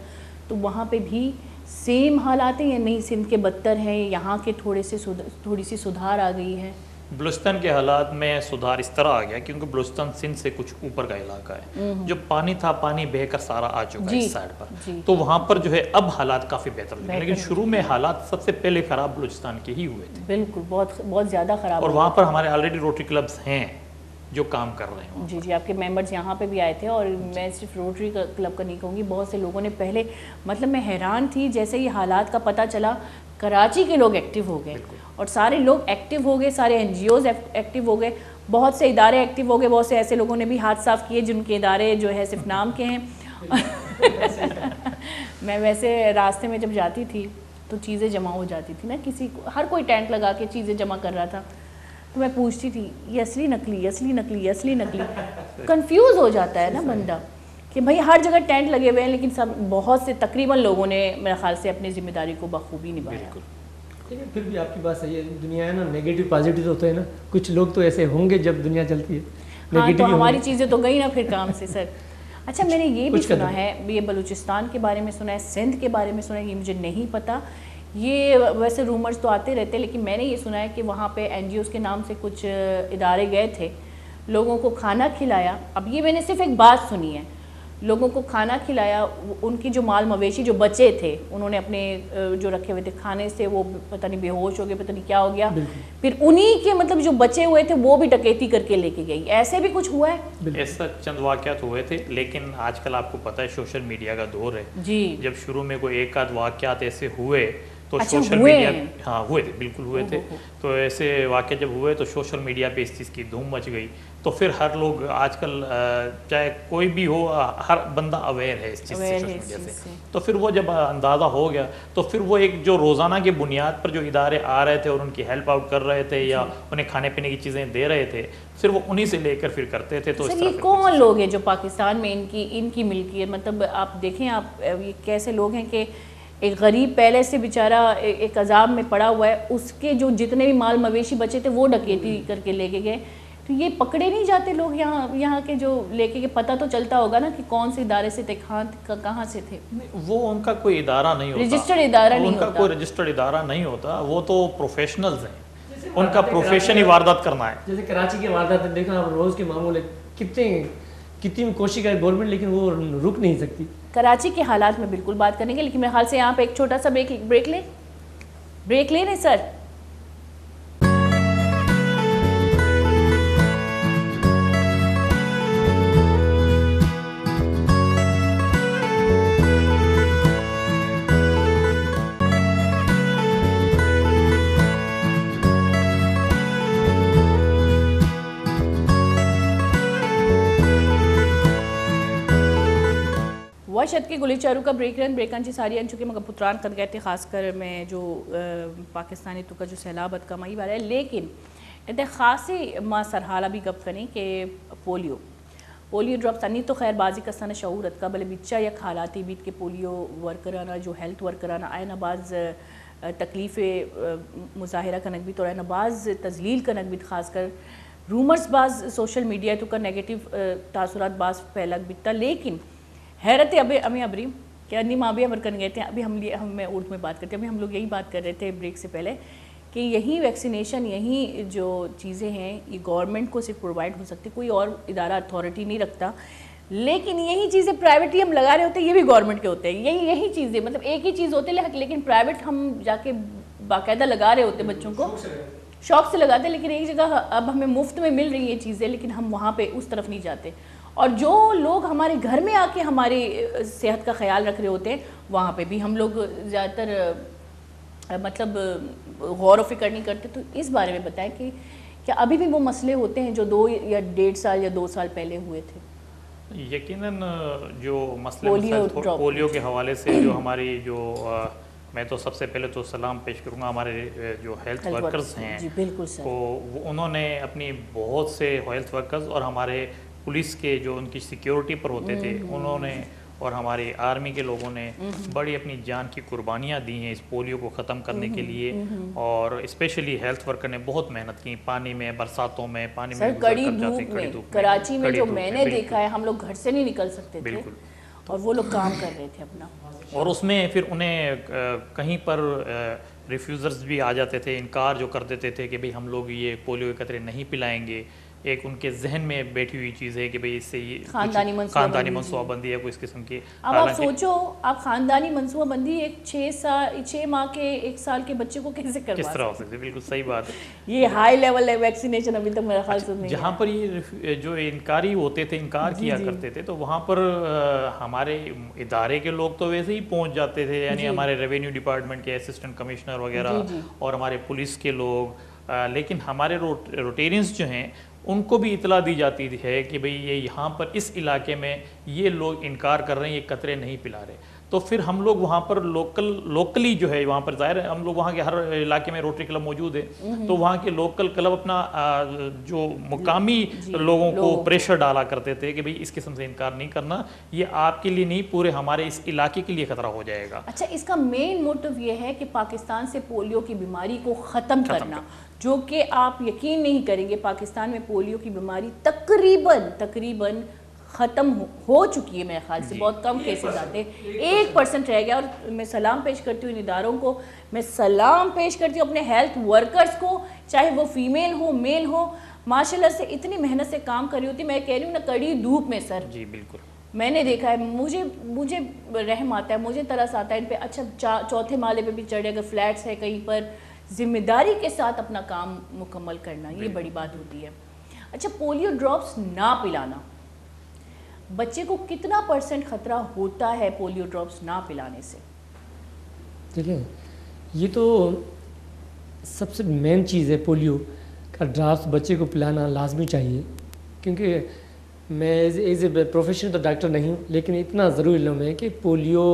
تو وہاں پہ بھی سیم حالات ہیں یا نہیں سندھ کے بدتر ہیں, یہاں کے تھوڑی سی سدھار آ گئی ہے؟ بلوچستان کے حالات میں سدھار اس طرح آ گیا کیونکہ بلوچستان سندھ سے کچھ اوپر کا علاقہ ہے, جو پانی تھا پانی بہہ کر سارا آ چکا ہے اس سائڈ پر, تو وہاں پر جو ہے اب حالات کافی بہتر ہو گئے, لیکن شروع میں حالات سب سے پہلے خراب بلوچستان کے ہی ہوئے تھے. بالکل, بہت زیادہ خراب. اور وہاں پر ہمارے آلریڈی روٹری کلبس ہیں جو کام کر رہے ہیں. جی, آپ کے ممبرز یہاں پہ بھی آئے تھے, اور میں صرف روٹری کلب کا نہیں کہوں گی, بہت سے لوگوں نے پہلے, مطلب میں حیران تھی جیسے یہ حالات کا پتہ چلا, کراچی کے لوگ ایکٹیو ہو گئے اور سارے لوگ ایکٹیو ہو گئے, سارے NGOز ایکٹیو ہو گئے, بہت سے ادارے ایکٹیو ہو گئے, بہت سے ایسے لوگوں نے بھی ہاتھ صاف کیے جن کے ادارے جو ہے صرف نام کے ہیں. میں ویسے راستے میں جب جاتی تھی تو چیزیں جمع ہو جاتی تھی نا, کسی کو ہر کوئی ٹینٹ لگا کے چیزیں جمع کر رہا تھا, تو میں پوچھتی تھی یہ اصلی نقلی, کنفیوز ہو جاتا ہے نا بندہ کہ بھائی ہر جگہ ٹینٹ لگے ہوئے ہیں, لیکن سب بہت سے تقریباً لوگوں نے میرے خیال سے اپنی ذمہ داری کو بخوبی نبھایا. لیکن پھر بھی آپ کی بات صحیح ہے, دنیا ہے نا نیگیٹو پازیٹیو ہوتے ہیں نا, کچھ لوگ تو ایسے ہوں گے جب دنیا چلتی ہے. ہاں, تو ہماری چیزیں تو گئی نا پھر کام سے سر. اچھا, میں نے یہ بھی سنا ہے, یہ بلوچستان کے بارے میں سنا ہے, سندھ کے بارے میں سنا ہے, یہ مجھے نہیں پتہ, یہ ویسے رومرز تو آتے رہتے, لیکن میں نے یہ سنا ہے کہ وہاں پہ NGOز کے نام سے کچھ ادارے گئے تھے, لوگوں کو کھانا کھلایا. اب یہ میں نے صرف ایک بات سنی ہے, لوگوں کو کھانا کھلایا, ان کی جو مال مویشی جو بچے تھے انہوں نے اپنے جو رکھے ہوئے تھے کھانے سے وہ پتہ نہیں بے ہوش ہو گئے, پتہ نہیں کیا ہو گیا, پھر انہی کے مطلب جو بچے ہوئے تھے وہ بھی ڈکیتی کر کے لے کے گئی. ایسے بھی کچھ ہوا ہے؟ ایسا چند واقعات ہوئے تھے, لیکن آج کل آپ کو پتہ ہے سوشل میڈیا کا دور ہے. جی, جب شروع میں کوئی ایک آدھ واقعات ایسے ہوئے تو سوشل میڈیا, ہاں ہوئے تھے, بالکل ہوئے تھے, تو ایسے واقع جب ہوئے تو سوشل میڈیا پہ اس چیز کی دھوم مچ گئی. تو پھر ہر لوگ آج کل چاہے کوئی بھی ہو, ہر بندہ اویئر ہے اس چیز سے, سوشل میڈیا سے. تو پھر وہ جب اندازہ ہو گیا تو پھر وہ ایک جو روزانہ کی بنیاد پر جو ادارے آ رہے تھے اور ان کی ہیلپ آؤٹ کر رہے تھے یا انہیں کھانے پینے کی چیزیں دے رہے تھے, پھر وہ انہی سے لے کر پھر کرتے تھے. تو سر یہ کون لوگ ہیں جو پاکستان میں ان کی ملکیت, مطلب آپ دیکھیں آپ یہ کیسے لوگ ہیں کہ ایک غریب پہلے سے بیچارہ ایک عذاب میں پڑا ہوا ہے, اس کے جو جتنے بھی مال مویشی بچے تھے وہ ڈکیتی کر کے لے کے گئے, تو یہ پکڑے نہیں جاتے لوگ یہاں کے جو لے کے پتہ تو چلتا ہوگا نا کہ کون سے ادارے سے تھے, کہاں سے تھے. وہ ان کا کوئی ادارہ نہیں ہوتا, رجسٹرڈ ادارہ نہیں ہوتا, ان کا کوئی رجسٹرڈ ادارہ نہیں ہوتا, وہ تو پروفیشنلز ہیں, ان کا پروفیشن ہی واردات کرنا ہے. جیسے کراچی کی واردات دیکھا آپ, روز کے معمول ہے, کتنی کوشش کرے گورنمنٹ لیکن وہ رک نہیں سکتی. کراچی کے حالات میں بالکل بات کریں گے, لیکن میرے خیال سے یہاں پہ ایک چھوٹا سا بریک لیں سر. شد کے گلی چارو کا بریکانچی ساری چونکہ مگر پتران قد گئے تھے, خاص کر میں جو پاکستانی تو کا جو سیلابت کا مئی والا ہے, لیکن اتنے خاصی ماں سرحالہ بھی گپ کریں کہ پولیو ڈراپس انی تو خیر بازی کا سن شعورت کا بلے بچہ یا حالاتی بیت کے پولیو ورکرانا جو ہیلتھ ورکرانا آئے نا بعض تکلیف مظاہرہ کنک بھی تو رہے نا بعض تذلیل کنک بھی, خاص کر رومرز بعض سوشل میڈیا تو کا نیگیٹو تاثرات بعض پھیلک بیتا. لیکن حیرت امی ابری کہ انی ماں بھی امر کر گئے تھے, ابھی میں اردو میں بات کرتے ہیں, ابھی ہم لوگ یہی بات کر رہے تھے بریک سے پہلے کہ یہی ویکسینیشن, یہی جو چیزیں ہیں یہ گورنمنٹ کو صرف پرووائڈ ہو سکتی, کوئی اور ادارہ اتھارٹی نہیں رکھتا, لیکن یہی چیزیں پرائیویٹلی ہم لگا رہے ہوتے ہیں, یہ بھی گورنمنٹ کے ہوتے ہیں, یہی چیزیں مطلب ایک ہی چیز ہوتے ہیں, لیکن پرائیویٹ ہم جا کے باقاعدہ لگا رہے ہوتے ہیں, بچوں کو شوق سے لگاتے ہیں, لیکن ایک جگہ اب ہمیں مفت میں مل رہی ہیں یہ چیزیں, لیکن ہم وہاں پہ اس طرف نہیں جاتے. اور جو لوگ ہمارے گھر میں آ کے ہماری صحت کا خیال رکھ رہے ہوتے ہیں وہاں پہ بھی ہم لوگ زیادہ تر مطلب غور و فکر نہیں کرتے. تو اس بارے میں بتائیں کہ کیا ابھی بھی وہ مسئلے ہوتے ہیں جو 2 یا 1.5 سال یا 2 سال پہلے ہوئے تھے؟ یقیناً جو مسئلے پولیو کے حوالے سے جو ہماری جو میں تو سب سے پہلے تو سلام پیش کروں گا ہمارے جو ہیلتھ ورکرز ہیں کو, انہوں نے اپنی بہت سے ہیلتھ ورکرز اور ہمارے پولیس کے جو ان کی سیکیورٹی پر ہوتے تھے انہوں نے اور ہماری آرمی کے لوگوں نے بڑی اپنی جان کی قربانیاں دی ہیں اس پولیو کو ختم کرنے کے لیے. اور اسپیشلی ہیلتھ ورکر نے بہت محنت کی, پانی میں, برساتوں میں, پانی میں کڑی دھوپ میں. کراچی میں جو میں نے دیکھا ہے ہم لوگ گھر سے نہیں نکل سکتے تھے اور وہ لوگ کام کر رہے تھے اپنا. اور اس میں پھر انہیں کہیں پر ریفیوزرز بھی آ جاتے تھے, انکار جو کر دیتے تھے کہ بھئی ہم لوگ یہ پولیو کے قطرے نہیں پلائیں گے. ایک ان کے ذہن میں بیٹھی ہوئی چیز ہے کہ بھئی اس سے یہ خاندانی منصوبہ بندی ہے کوئی اس قسم کی. اب آپ سوچو آپ خاندانی منصوبہ بندی ایک 6 ماہ کے 1 سال کے بچے کو کیسے کروا سکتے ہیں؟ کس طرح ہو سکتی ہے؟ بالکل صحیح بات ہے. یہ ہائی لیول ویکسینیشن ابھی تک میرا خیال سے نہیں. جہاں پر یہ جو انکاری ہوتے تھے, انکار کیا کرتے تھے, تو وہاں پر ہمارے ادارے کے لوگ تو ویسے ہی پہنچ جاتے تھے, یعنی ہمارے ریونیو ڈپارٹمنٹ کے اسسٹنٹ کمشنر وغیرہ اور ہمارے پولیس کے لوگ. لیکن ہمارے روٹیرینز جو ہیں ان کو بھی اطلاع دی جاتی ہے کہ بھئی یہ یہاں پر اس علاقے میں یہ لوگ انکار کر رہے ہیں, یہ قطرے نہیں پلا رہے. تو پھر ہم لوگ وہاں پر لوکلی جو ہے وہاں پر ظاہر ہے ہم لوگ وہاں کے ہر علاقے میں روٹری کلب موجود ہے, تو وہاں کے لوکل کلب اپنا جو مقامی لوگوں کو پریشر ڈالا کرتے تھے کہ بھئی اس قسم سے انکار نہیں کرنا, یہ آپ کے لیے نہیں پورے ہمارے اس علاقے کے لیے خطرہ ہو جائے گا. اچھا, اس کا مین موٹو یہ ہے کہ پاکستان سے پولیو کی بیماری کو ختم کرنا, جو کہ آپ یقین نہیں کریں گے پاکستان میں پولیو کی بیماری تقریباً ختم ہو چکی ہے. میرے خیال سے بہت کم کیسز آتے ہیں, 1% رہ گیا. اور میں سلام پیش کرتی ہوں ان اداروں کو, میں سلام پیش کرتی ہوں اپنے ہیلتھ ورکرز کو, چاہے وہ فیمیل ہو میل ہو, ماشاء اللہ سے اتنی محنت سے کام کر رہی ہوتی. میں کہہ رہی ہوں نا کڑی دھوپ میں سر, جی بالکل میں نے دیکھا ہے, مجھے رحم آتا ہے, مجھے ترس آتا ہے ان پہ. اچھا 4تھے مالے پہ بھی چڑھے, اگر فلیٹس ہے کہیں پر, ذمہ داری کے ساتھ اپنا کام مکمل کرنا یہ بڑی بات ہوتی ہے. اچھا, پولیو ڈراپس نہ پلانا, بچے کو کتنا % خطرہ ہوتا ہے پولیو ڈراپس نہ پلانے سے؟ دیکھیں یہ تو سب سے مین چیز ہے, پولیو کا ڈراپس بچے کو پلانا لازمی چاہیے. کیونکہ میں ایز اے پروفیشنل تو ڈاکٹر نہیں ہوں, لیکن اتنا ضرور علم ہے کہ پولیو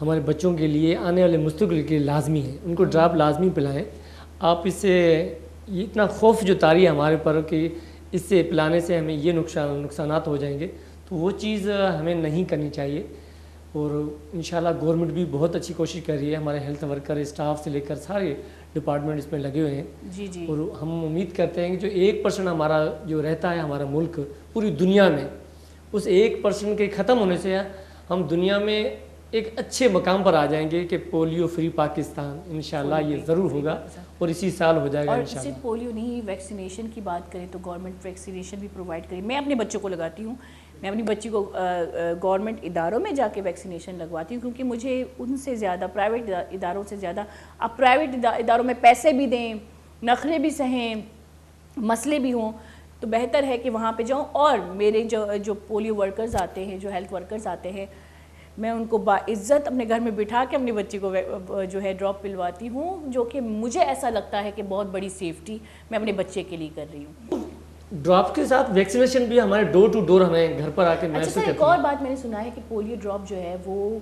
ہمارے بچوں کے لیے آنے والے مستقبل کے لیے لازمی ہے. ان کو ڈراپ لازمی پلائیں. آپ اس سے یہ اتنا خوف جو طاری ہے ہمارے پر کہ اس سے پلانے سے ہمیں یہ نقصانات ہو جائیں گے, تو وہ چیز ہمیں نہیں کرنی چاہیے. اور انشاءاللہ گورنمنٹ بھی بہت اچھی کوشش کر رہی ہے, ہمارے ہیلتھ ورکر اسٹاف سے لے کر سارے ڈپارٹمنٹ اس میں لگے ہوئے ہیں. جی اور ہم امید کرتے ہیں کہ جو 1% ہمارا جو رہتا ہے ہمارا ملک پوری دنیا میں, اس 1% کے ختم ہونے سے ہم دنیا میں ایک اچھے مقام پر آ جائیں گے کہ پولیو فری پاکستان انشاءاللہ یہ ضرور ہوگا اور اسی سال ہو جائے گا انشاءاللہ. اور صرف پولیو نہیں, ویکسینیشن کی بات کریں تو گورنمنٹ ویکسینیشن بھی پرووائڈ کرے. میں اپنے بچوں کو لگاتی ہوں, میں اپنی بچی کو گورنمنٹ اداروں میں جا کے ویکسینیشن لگواتی ہوں, کیونکہ مجھے ان سے زیادہ پرائیویٹ اداروں سے زیادہ, آپ پرائیویٹ اداروں میں پیسے بھی دیں, نخرے بھی سہیں, مسئلے بھی ہوں, تو بہتر ہے کہ وہاں پہ جاؤں. اور میرے جو پولیو ورکرز آتے ہیں, جو ہیلتھ ورکرز آتے ہیں, میں ان کو باعزت اپنے گھر میں بٹھا کے اپنی بچی کو جو ہے ڈراپ پلواتی ہوں, جو کہ مجھے ایسا لگتا ہے کہ بہت بڑی سیفٹی میں اپنے بچے کے لیے کر رہی ہوں. ڈراپ کے ساتھ ویکسینیشن بھی ہمارے ڈور ٹو ڈور ہمیں گھر پر آ کے اچھا سر, ایک اور بات میں نے سنا ہے کہ پولیو ڈراپ جو ہے وہ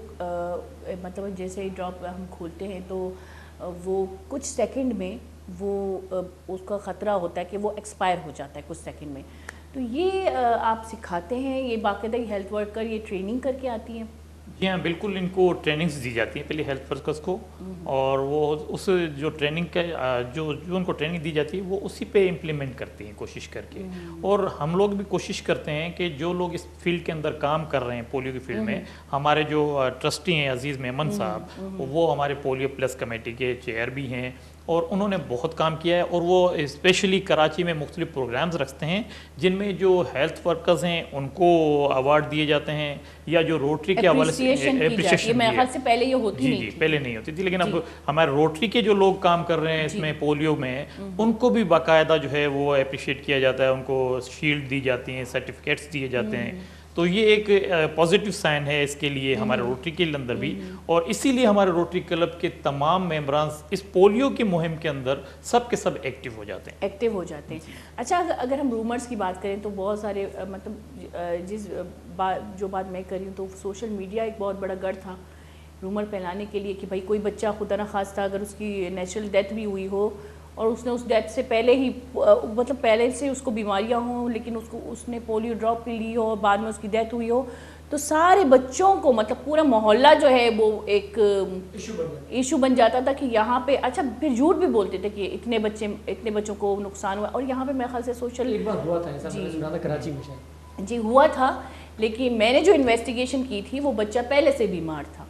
مطلب جیسے ڈراپ ہم کھولتے ہیں تو وہ کچھ سیکنڈ میں وہ اس کا خطرہ ہوتا ہے کہ وہ ایکسپائر ہو جاتا ہے کچھ سیکنڈ میں. تو یہ آپ سکھاتے ہیں, یہ باقاعدہ ہیلتھ ورکر یہ ٹریننگ کر کے آتی ہیں؟ جی ہاں بالکل, ان کو ٹریننگز دی جاتی ہیں پہلے ہیلتھ ورکرز کو, اور وہ اس جو ٹریننگ کا جو ان کو ٹریننگ دی جاتی ہے وہ اسی پہ امپلیمنٹ کرتی ہیں کوشش کر کے. اور ہم لوگ بھی کوشش کرتے ہیں کہ جو لوگ اس فیلڈ کے اندر کام کر رہے ہیں پولیو کی فیلڈ میں, ہمارے جو ٹرسٹی ہیں عزیز میمن صاحب, وہ ہمارے پولیو پلس کمیٹی کے چیئر بھی ہیں, اور انہوں نے بہت کام کیا ہے، اور وہ اسپیشلی کراچی میں مختلف پروگرامز رکھتے ہیں جن میں جو ہیلتھ ورکرز ہیں ان کو ایوارڈ دیے جاتے ہیں، یا جو روٹری کے حوالے سے اپریشیشن میرے خیال سے پہلے یہ ہوتی نہیں تھی، پہلے نہیں ہوتی تھی، لیکن اب ہمارے روٹری کے جو لوگ کام کر رہے ہیں اس میں پولیو میں، ان کو بھی باقاعدہ جو ہے وہ اپریشیٹ کیا جاتا ہے، ان کو شیلڈ دی جاتی ہیں، سرٹیفکیٹس دیے جاتے ہیں. تو یہ ایک پازیٹیو سائن ہے اس کے لیے ہمارے روٹری کے اندر بھی، اور اسی لیے ہمارے روٹری کلب کے تمام ممبران اس پولیو کی مہم کے اندر سب کے سب ایکٹیو ہو جاتے ہیں. اچھا، اگر ہم رومرز کی بات کریں تو بہت سارے مطلب جو بات میں کر رہی ہوں تو سوشل میڈیا ایک بہت بڑا گڑھ تھا رومر پھیلانے کے لیے کہ بھائی کوئی بچہ خدا نخواستہ اگر اس کی نیچرل ڈیتھ بھی ہوئی ہو اور اس نے اس ڈیتھ سے پہلے ہی مطلب پہلے سے اس کو بیماریاں ہوں لیکن اس نے پولیو ڈراپ پی لی ہو اور بعد میں اس کی ڈیتھ ہوئی ہو، تو سارے بچوں کو مطلب پورا محلہ جو ہے وہ ایک ایشو بن جاتا تھا کہ یہاں پہ اچھا پھر جھوٹ بھی بولتے تھے کہ اتنے بچوں کو نقصان ہوا. اور یہاں پہ میرے خیال سے سوشل ایک بار ہوا تھا کراچی میں، جی ہوا تھا، لیکن میں نے جو انویسٹیگیشن کی تھی وہ بچہ پہلے سے بیمار تھا.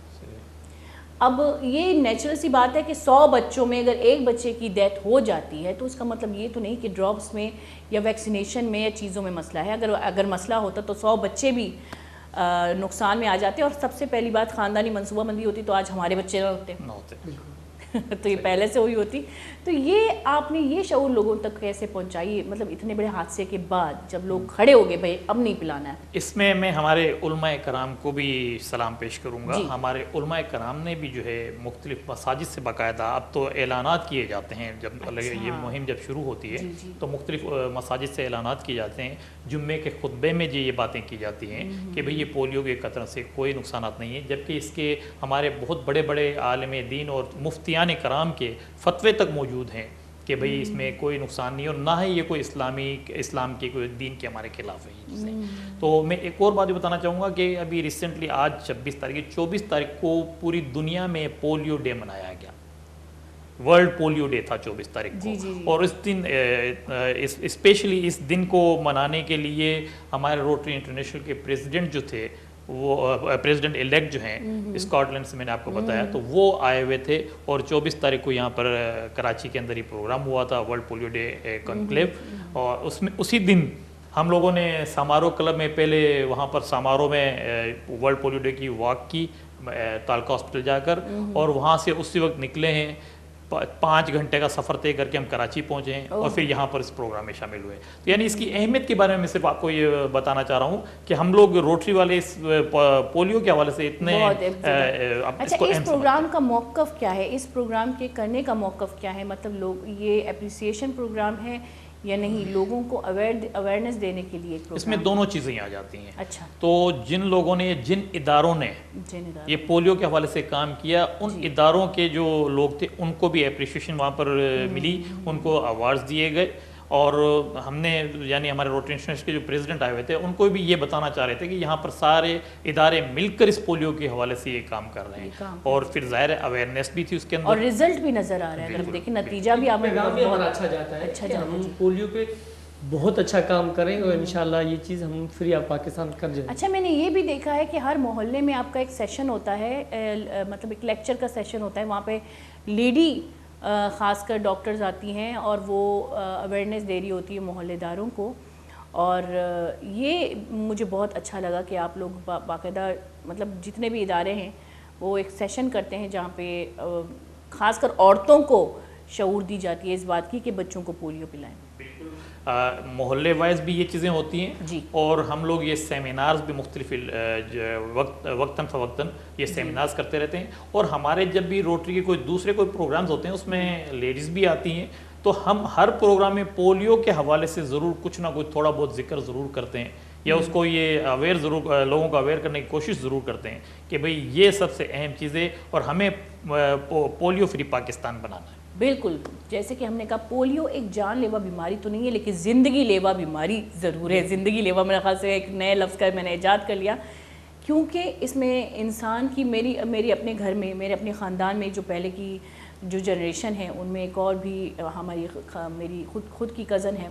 اب یہ نیچرل سی بات ہے کہ 100 بچوں میں اگر ایک بچے کی ڈیتھ ہو جاتی ہے تو اس کا مطلب یہ تو نہیں کہ ڈراپس میں یا ویکسینیشن میں یا چیزوں میں مسئلہ ہے. اگر مسئلہ ہوتا تو 100 بچے بھی نقصان میں آ جاتے، اور سب سے پہلی بات خاندانی منصوبہ بندی ہوتی تو آج ہمارے بچے نہ ہوتے تو یہ پہلے سے ہوئی ہوتی. تو یہ آپ نے یہ شعور لوگوں تک کیسے پہنچائی، مطلب اتنے بڑے حادثے کے بعد جب لوگ کھڑے ہو گئے بھائی اب نہیں پلانا ہے؟ اس میں ہمارے علماء کرام کو بھی سلام پیش کروں گا. ہمارے علماء کرام نے بھی جو ہے مختلف مساجد سے باقاعدہ اب تو اعلانات کیے جاتے ہیں، جب یہ مہم جب شروع ہوتی ہے تو مختلف مساجد سے اعلانات کیے جاتے ہیں. جمعے کے خطبے میں یہ باتیں کی جاتی ہیں کہ بھئی یہ پولیو کے قطرے سے کوئی نقصانات نہیں ہے، جبکہ اس کے ہمارے بہت بڑے بڑے عالم دین اور مفتیان کرام کے فتوے تک موجود ہیں کہ بھئی اس میں کوئی نقصان نہیں، اور نہ ہی یہ کوئی اسلام کے کوئی دین کے ہمارے خلاف ہے. تو میں ایک اور بات بتانا چاہوں گا کہ ابھی ریسنٹلی آج 24 تاریخ کو پوری دنیا میں پولیو ڈے منایا گیا. ورلڈ پولیو ڈے تھا 24 تاریخ کو، اور اس دن اسپیشلی اس دن کو منانے کے لیے ہمارے روٹری انٹرنیشنل کے پریزیڈنٹ جو تھے، وہ پریزیڈنٹ الیکٹ جو ہیں اسکاٹ لینڈ سے میں نے آپ کو بتایا، تو وہ آئے ہوئے تھے، اور 24 تاریخ کو یہاں پر کراچی کے اندر ہی پروگرام ہوا تھا ورلڈ پولیو ڈے کنکلیو. اور اس میں اسی دن ہم لوگوں نے سامارو کلب میں پہلے وہاں پر سامارو میں ورلڈ پولیو ڈے کی واک کی تالکہ ہاسپٹل جا کر، اور وہاں سے اسی وقت نکلے ہیں. 5 گھنٹے کا سفر طے کر کے ہم کراچی پہنچے ہیں اور پھر یہاں پر اس پروگرام میں شامل ہوئے. تو یعنی اس کی اہمیت کے بارے میں صرف آپ کو یہ بتانا چاہ رہا ہوں کہ ہم لوگ روٹری والے اس پولیو کے حوالے سے اتنے اچھا اس پروگرام کا موقف کیا ہے، اس پروگرام کے کرنے کا موقف کیا ہے؟ مطلب لوگ یہ اپریسیشن پروگرام ہے یا نہیں، لوگوں کو اویئرنیس دینے کے لیے؟ اس میں دونوں چیزیں آ جاتی ہیں. اچھا، تو جن لوگوں نے، جن اداروں نے یہ پولیو کے حوالے سے کام کیا، ان اداروں کے جو لوگ تھے ان کو بھی اپریشیشن وہاں پر ملی، ان کو ایوارڈز دیے گئے. اور ہم نے یعنی ہمارے روٹری انٹرنیشنل کے جو پریزیڈنٹ آئے ہوئے تھے ان کو بھی یہ بتانا چاہ رہے تھے کہ یہاں پر سارے ادارے مل کر اس پولیو کے حوالے سے یہ کام کر رہے ہیں، اور پھر ظاہر اویئرنیس بھی تھی اس کے اندر، اور رزلٹ بھی نظر آ رہا ہے. اگر دیکھیں نتیجہ بھی آپ بہت اچھا جاتا ہے کہ ہم پولیو پہ بہت اچھا کام کریں، اور انشاءاللہ یہ چیز ہم فری آف پاکستان کر جائیں. اچھا، میں نے یہ بھی دیکھا ہے کہ ہر محلے میں آپ کا ایک سیشن ہوتا ہے، مطلب ایک لیکچر کا سیشن ہوتا ہے، وہاں پہ لیڈی خاص کر ڈاکٹرز آتی ہیں اور وہ اویئرنیس دے رہی ہوتی ہے محلے داروں کو. اور یہ مجھے بہت اچھا لگا کہ آپ لوگ باقاعدہ مطلب جتنے بھی ادارے ہیں وہ ایک سیشن کرتے ہیں جہاں پہ خاص کر عورتوں کو شعور دی جاتی ہے اس بات کی کہ بچوں کو پولیو پلائیں. محلے وائز بھی یہ چیزیں ہوتی ہیں جی. اور ہم لوگ یہ سیمینارز بھی مختلف وقتاً فوقتاً یہ سیمینارز کرتے رہتے ہیں. اور ہمارے جب بھی روٹری کے کوئی دوسرے کوئی پروگرامز ہوتے ہیں اس میں لیڈیز بھی آتی ہیں، تو ہم ہر پروگرام میں پولیو کے حوالے سے ضرور کچھ نہ کچھ تھوڑا بہت ذکر ضرور کرتے ہیں، یا اس کو یہ اویئر ضرور، لوگوں کو اویئر کرنے کی کوشش ضرور کرتے ہیں کہ بھئی یہ سب سے اہم چیز ہے اور ہمیں پولیو فری پاکستان بنانا ہے. بالکل، جیسے کہ ہم نے کہا پولیو ایک جان لیوا بیماری تو نہیں ہے لیکن زندگی لیوا بیماری ضرور ہے. زندگی لیوا میرے خیال سے ایک نئے لفظ کا میں نے ایجاد کر لیا، کیونکہ اس میں انسان کی میری اپنے گھر میں، میرے اپنے خاندان میں جو پہلے کی جو جنریشن ہے ان میں ایک اور بھی میری خود کی کزن ہے،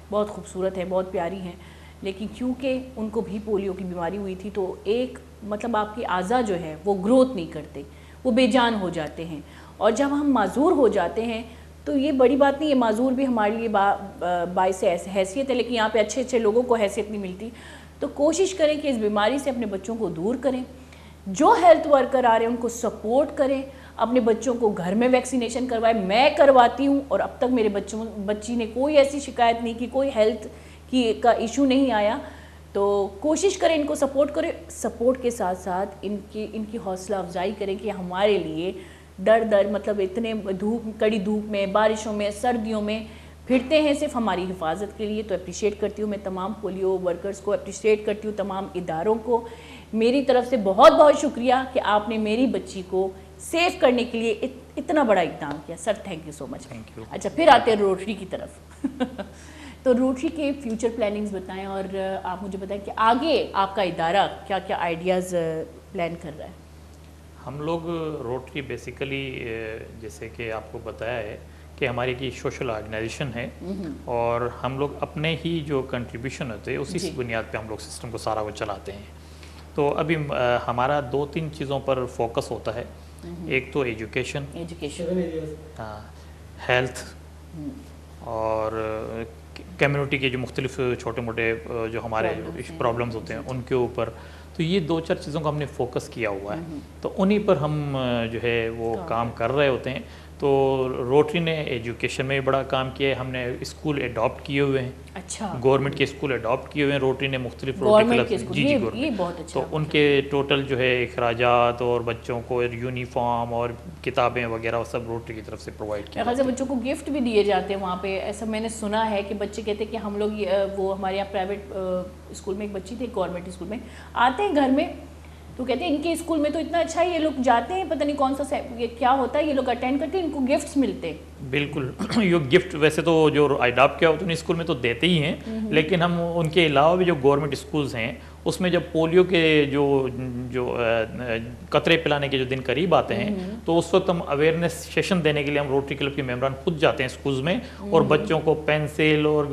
بہت خوبصورت ہے، بہت پیاری ہیں، لیکن کیونکہ ان کو بھی پولیو کی بیماری ہوئی تھی تو ایک مطلب آپ کے اعضاء جو ہے وہ گروتھ نہیں کرتے، وہ بے جان ہو جاتے ہیں. اور جب ہم معذور ہو جاتے ہیں تو یہ بڑی بات نہیں ہے, معذور بھی ہمارے لیے باعث حیثیت ہے, لیکن یہاں پہ اچھے اچھے لوگوں کو حیثیت نہیں ملتی. تو کوشش کریں کہ اس بیماری سے اپنے بچوں کو دور کریں, جو ہیلتھ ورکر آ رہے ہیں ان کو سپورٹ کریں, اپنے بچوں کو گھر میں ویکسینیشن کروائیں. میں کرواتی ہوں اور اب تک میرے بچی نے کوئی ایسی شکایت نہیں کی, کوئی ہیلتھ کا ایشو نہیں آیا. تو کوشش کریں ان کو سپورٹ کریں, سپورٹ کے ساتھ ساتھ ان کی حوصلہ افزائی کریں کہ ہمارے لیے در مطلب اتنے کڑی دھوپ میں, بارشوں میں, سردیوں میں پھرتے ہیں صرف ہماری حفاظت کے لیے. تو اپریشیٹ کرتی ہوں میں تمام پولیو ورکرز کو, اپریشیٹ کرتی ہوں تمام اداروں کو. میری طرف سے بہت بہت شکریہ کہ آپ نے میری بچی کو سیف کرنے کے لیے اتنا بڑا اقدام کیا. سر تھینک یو سو مچ. اچھا پھر آتے ہیں روٹری کی طرف. تو روٹری کے فیوچر پلاننگز بتائیں, اور آپ مجھے بتائیں کہ آگے آپ کا ادارہ کیا کیا آئیڈیاز پلان کر رہا ہے. ہم لوگ روٹری بیسیکلی جیسے کہ آپ کو بتایا ہے کہ ہماری کی سوشل آرگنائزیشن ہے, اور ہم لوگ اپنے ہی جو کنٹریبیوشن ہوتے ہیں اسی بنیاد پہ ہم لوگ سسٹم کو سارا وہ چلاتے ہیں. تو ابھی ہمارا 2-3 چیزوں پر فوکس ہوتا ہے. ایک تو ایجوکیشن, ہاں, ہیلتھ, اور کمیونٹی کے جو مختلف چھوٹے موٹے جو ہمارے پرابلمز ہوتے ہیں ان کے اوپر. تو یہ 2-4 چیزوں کا ہم نے فوکس کیا ہوا ہے, تو انہی پر ہم جو ہے وہ کام کر رہے ہوتے ہیں. تو روٹری نے ایجوکیشن میں بڑا کام کیا ہے. ہم نے اسکول اڈاپٹ کیے ہوئے ہیں. اچھا, گورنمنٹ کے اسکول اڈاپٹ کیے ہوئے ہیں روٹری نے, مختلف روٹری کلب. جی گورنمنٹ. تو ان کے ٹوٹل جو ہے اخراجات اور بچوں کو یونیفارم اور کتابیں وغیرہ سب روٹری کی طرف سے پرووائڈ کیا. خاصا بچوں کو گفٹ بھی دیے جاتے ہیں وہاں پہ, ایسا میں نے سنا ہے کہ بچے کہتے ہیں کہ ہم لوگ وہ ہمارے یہاں پرائیویٹ اسکول میں ایک بچی تھی, گورنمنٹ اسکول میں آتے ہیں گھر میں, تو کہتے ہیں ان کے اسکول میں تو اتنا اچھا ہے, یہ لوگ جاتے ہیں پتہ نہیں کون سا کیا ہوتا ہے, یہ لوگ اٹینڈ کرتے ہیں, ان کو گفٹس ملتے ہیں. بالکل, یہ گفٹ ویسے تو جو اڈاپٹ کیا ہوتا ہے اسکول میں تو دیتے ہی ہیں, لیکن ہم ان کے علاوہ بھی جو گورنمنٹ اسکولز ہیں اس میں جب پولیو کے جو قطرے پلانے کے جو دن قریب آتے ہیں تو اس وقت ہم اویئرنیس سیشن دینے کے لیے ہم روٹری کلب کے ممبران خود جاتے ہیں اسکولز میں, اور بچوں کو پینسل اور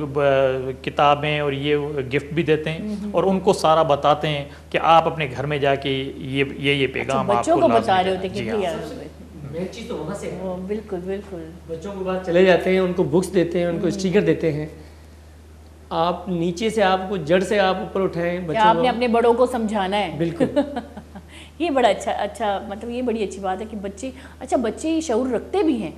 کتابیں اور یہ گفٹ بھی دیتے ہیں, اور ان کو سارا بتاتے ہیں کہ آپ اپنے گھر میں جا کے یہ پیغام آپ بچوں کو بتا رہے ہوتے ہیں. مین چیز تو وہاں سے بالکل بالکل, بچوں کو بعد چلے جاتے ہیں, ان کو بکس دیتے ہیں, ان کو اسٹیکر دیتے ہیں. آپ نیچے سے آپ کو جڑ سے آپ اوپر اٹھائیں, بچوں آپ نے اپنے بڑوں کو سمجھانا ہے. بالکل. یہ بڑا اچھا مطلب یہ بڑی اچھی بات ہے کہ بچے شعور رکھتے بھی ہیں,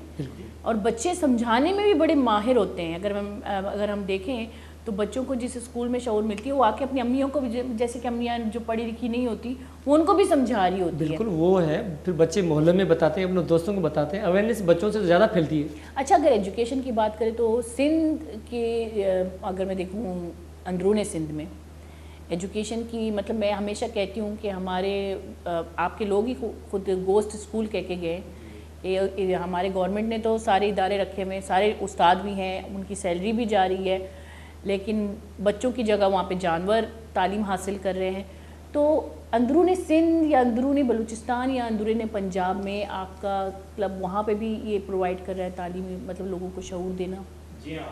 اور بچے سمجھانے میں بھی بڑے ماہر ہوتے ہیں. اگر ہم دیکھیں تو بچوں کو جس اسکول میں شعور ملتی ہے وہ آ کے اپنی امیوں کو بھی, جیسے کہ امیاں جو پڑھی لکھی نہیں ہوتی وہ ان کو بھی سمجھا رہی ہوتی ہے. بالکل وہ ہے, پھر بچے محلے میں بتاتے ہیں, اپنے دوستوں کو بتاتے ہیں, اویئرنیس بچوں سے زیادہ پھیلتی ہے. اچھا, اگر ایجوکیشن کی بات کریں تو سندھ کے اگر میں دیکھوں اندرون سندھ میں ایجوکیشن کی مطلب میں ہمیشہ کہتی ہوں کہ ہمارے آپ کے لوگ ہی خود گوسٹ اسکول کہہ کے گئے کہ ہمارے گورنمنٹ نے تو سارے ادارے رکھے ہوئے, سارے استاد بھی ہیں, ان کی سیلری بھی جا رہی ہے, لیکن بچوں کی جگہ وہاں پہ جانور تعلیم حاصل کر رہے ہیں. تو اندرون سندھ یا اندرون بلوچستان یا اندرون پنجاب میں آپ کا کلب وہاں پہ بھی یہ پرووائڈ کر رہا ہے تعلیمی مطلب لوگوں کو شعور دینا؟ جی ہاں,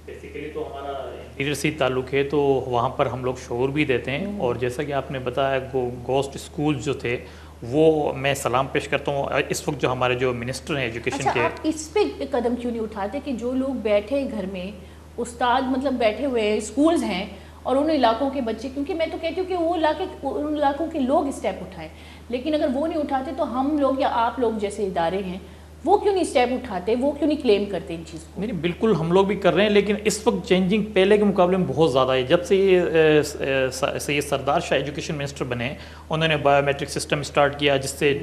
بیسیکلی تو ہمارا انٹیریئر سے تعلق ہے, تو وہاں پر ہم لوگ شعور بھی دیتے ہیں. اور جیسا کہ آپ نے بتایا گوسٹ اسکول جو تھے وہ میں سلام پیش کرتا ہوں. اس وقت جو ہمارے جو منسٹر ہیں ایجوکیشن کے, آپ اس پہ قدم کیوں نہیں اٹھاتے کہ جو لوگ بیٹھے گھر میں استاد مطلب بیٹھے ہوئے اسکولز ہیں اور ان علاقوں کے بچے, کیونکہ میں تو کہتی ہوں کہ وہ ان علاقوں کے لوگ اسٹیپ اٹھائیں, لیکن اگر وہ نہیں اٹھاتے تو ہم لوگ یا آپ لوگ جیسے ادارے ہیں وہ کیوں نہیں اسٹیپ اٹھاتے, وہ کیوں نہیں کلیم کرتے ان چیز کو؟ نہیں بالکل ہم لوگ بھی کر رہے ہیں, لیکن اس وقت چینجنگ پہلے کے مقابلے میں بہت زیادہ ہے. جب سے یہ سردار شاہ ایجوکیشن منسٹر بنے, انہوں نے بایو میٹرک سسٹم اسٹارٹ کیا, جس سے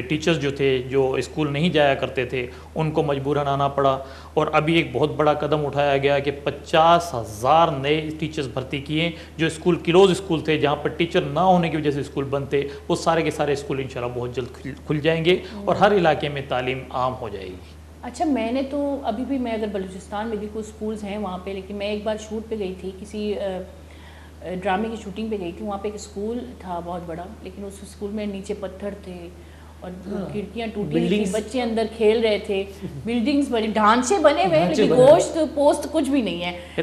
ٹیچرز جو تھے جو اسکول نہیں جایا کرتے تھے ان کو مجبوراً آنا پڑا. اور ابھی ایک بہت بڑا قدم اٹھایا گیا کہ 50,000 نئے ٹیچرز بھرتی کیے, جو اسکول کلوز اسکول تھے جہاں پر ٹیچر نہ ہونے کی وجہ سے اسکول بند تھے, وہ سارے کے سارے اسکول انشاءاللہ بہت جلد کھل جائیں گے اور ہر علاقے میں تعلیم عام ہو جائے گی. اچھا, میں نے تو ابھی بھی میں اگر بلوچستان میں بھی کوئی اسکولز ہیں وہاں پہ, لیکن میں ایک بار شوٹ پہ گئی تھی, کسی ڈرامے کی شوٹنگ پہ گئی تھی, وہاں پہ ایک اسکول تھا بہت بڑا, لیکن اس اسکول میں نیچے پتھر تھے اور کھڑکیاں ٹوٹی ہوئی تھیں, بچے اندر کھیل رہے تھے, بلڈنگز بنے, ڈھانچے بنے ہوئے, لیکن گوشت پوسٹ کچھ بھی نہیں ہے.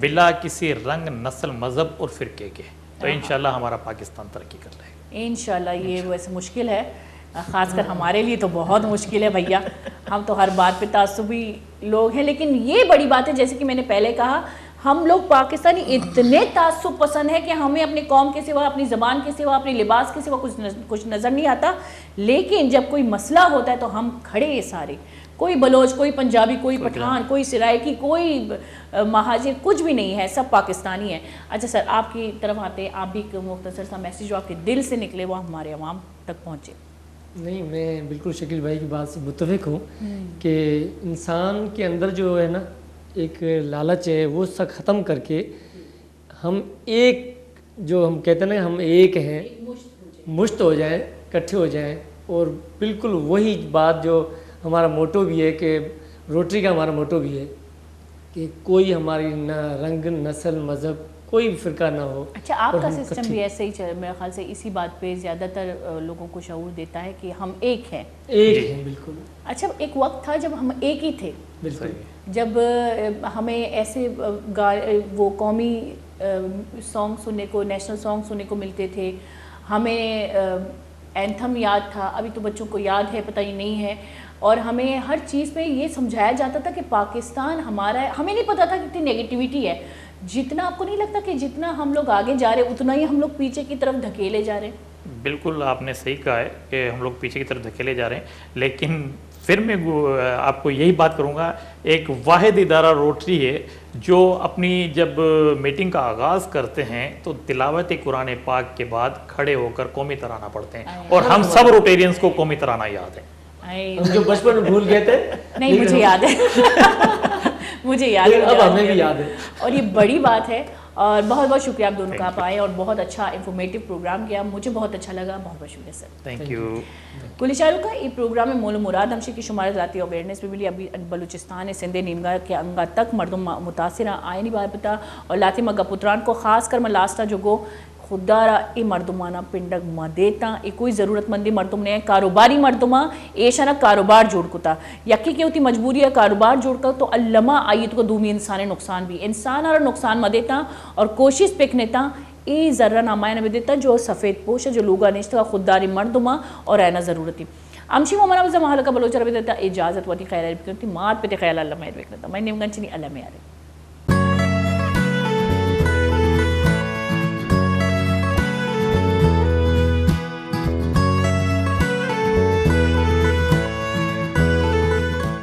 بلا کسی رنگ نسل مذہب اور فرقے کے، تو انشاءاللہ ہمارا پاکستان ترقی کر لے گا انشاءاللہ۔ یہ ویسے مشکل ہے، خاص کر ہمارے لیے تو بہت مشکل ہے بھیا، ہم تو ہر بات پہ تعصبی لوگ ہیں، لیکن یہ بڑی بات ہے جیسے کہ میں نے پہلے کہا، ہم لوگ پاکستانی اتنے تعصب پسند ہیں کہ ہمیں اپنے قوم کے سوا، اپنی زبان کے سوا، اپنے لباس کے سوا کچھ نظر نہیں آتا، لیکن جب کوئی مسئلہ ہوتا ہے تو ہم کھڑے ہیں سارے، کوئی بلوچ، کوئی پنجابی، کوئی پٹھان، کوئی سرائکی، کوئی مہاجر، کچھ بھی نہیں ہے، سب پاکستانی ہیں۔ اچھا سر، آپ کی طرف آتے ہیں، آپ بھی ایک مختصر سا میسیج جو آپ کے دل سے نکلے وہ ہمارے عوام تک پہنچے۔ نہیں، میں بالکل شکیل بھائی کی بات سے متفق ہوں کہ انسان کے اندر جو ہے نا ایک لالچ ہے، وہ سب ختم کر کے ہم ایک، جو ہم کہتے ہیں نا ہم ایک ہیں، مشت ہو جائیں، اکٹھے ہو جائیں، اور بالکل وہی بات جو ہمارا موٹو بھی ہے کہ روٹری کا ہمارا موٹو بھی ہے کہ کوئی ہماری نہ رنگ، نسل، مذہب، کوئی فرقہ نہ ہو۔ اچھا، آپ کا سسٹم بھی ایسے ہی چل، میرے خیال سے اسی بات پہ زیادہ تر لوگوں کو شعور دیتا ہے کہ ہم ایک ہیں، ایک ہیں بالکل۔ اچھا، ایک وقت تھا جب ہم ایک ہی تھے، بالکل، جب ہمیں ایسے وہ قومی سانگ سننے کو، نیشنل سانگ سننے کو ملتے تھے، ہمیں اینتھم یاد تھا، ابھی تو بچوں کو یاد ہے، پتہ ہی نہیں ہے، اور ہمیں ہر چیز پہ یہ سمجھایا جاتا تھا کہ پاکستان ہمارا ہے، ہمیں نہیں پتا تھا کتنی نیگیٹیوٹی ہے۔ جتنا آپ کو نہیں لگتا کہ جتنا ہم لوگ آگے جا رہے ہیں اتنا ہی ہم لوگ پیچھے کی طرف دھکیلے جا رہے ہیں؟ بالکل آپ نے صحیح کہا ہے کہ ہم لوگ پیچھے کی طرف دھکیلے جا رہے ہیں، لیکن پھر میں آپ کو یہی بات کروں گا، ایک واحد ادارہ روٹری ہے جو اپنی جب میٹنگ کا آغاز کرتے ہیں تو تلاوت قرآن پاک کے بعد کھڑے ہو کر قومی ترانہ پڑھتے ہیں، اور ہم سب روٹیرینز کو قومی ترانہ یاد ہے۔ ہم جو بچپن میں بھول گئے تھے، نہیں، مجھے یاد ہے، مجھے یاد ہے، اب ہمیں بھی یاد ہے، اور یہ بڑی بات ہے۔ اور بہت بہت شکریہ آپ دونوں کا، آپ آئے اور بہت اچھا انفارمیٹیو پروگرام کیا، مجھے بہت اچھا لگا، بہت بہت شکریہ سر۔ Thank you. کلی شاہروں کا یہ پروگرام میں مول و مراد ہمشی کی شمار ذاتی اویئرنیس بھی ملی، ابھی بلوچستان سندھ نیمگا کے انگا تک مردم متاثرہ آئے نہیں بات پتا، اور لاتی مگا پتران کو خاص کر ملاسٹا جو گو خوددارا ای مردمانہ پنڈگ مدیتا، ای کوئی ضرورت مندی مردم نے کاروباری مردمہ ایشانہ کاروبار جوڑ کتا، یکی کہ ہوتی مجبوری ہے کاروبار جوڑ کر تو علمہ آئیت کو دومی انسان نقصان بھی، انسان اور نقصان مدیتا اور کوشش پکنیتا ای ذرہ نامائنہ بدیتا جو سفید پوش ہے، جو لوگا نشتا خودداری مردمہ اور اینا ضرورتی۔ امشی مومنہ وزا محلقہ بلوچہ ربی دیتا اجازت واتی خیر عرب کنتی مات پہ خیال اللہ مہر بکنتا، میں نیمگن چنی اللہ میں آرے۔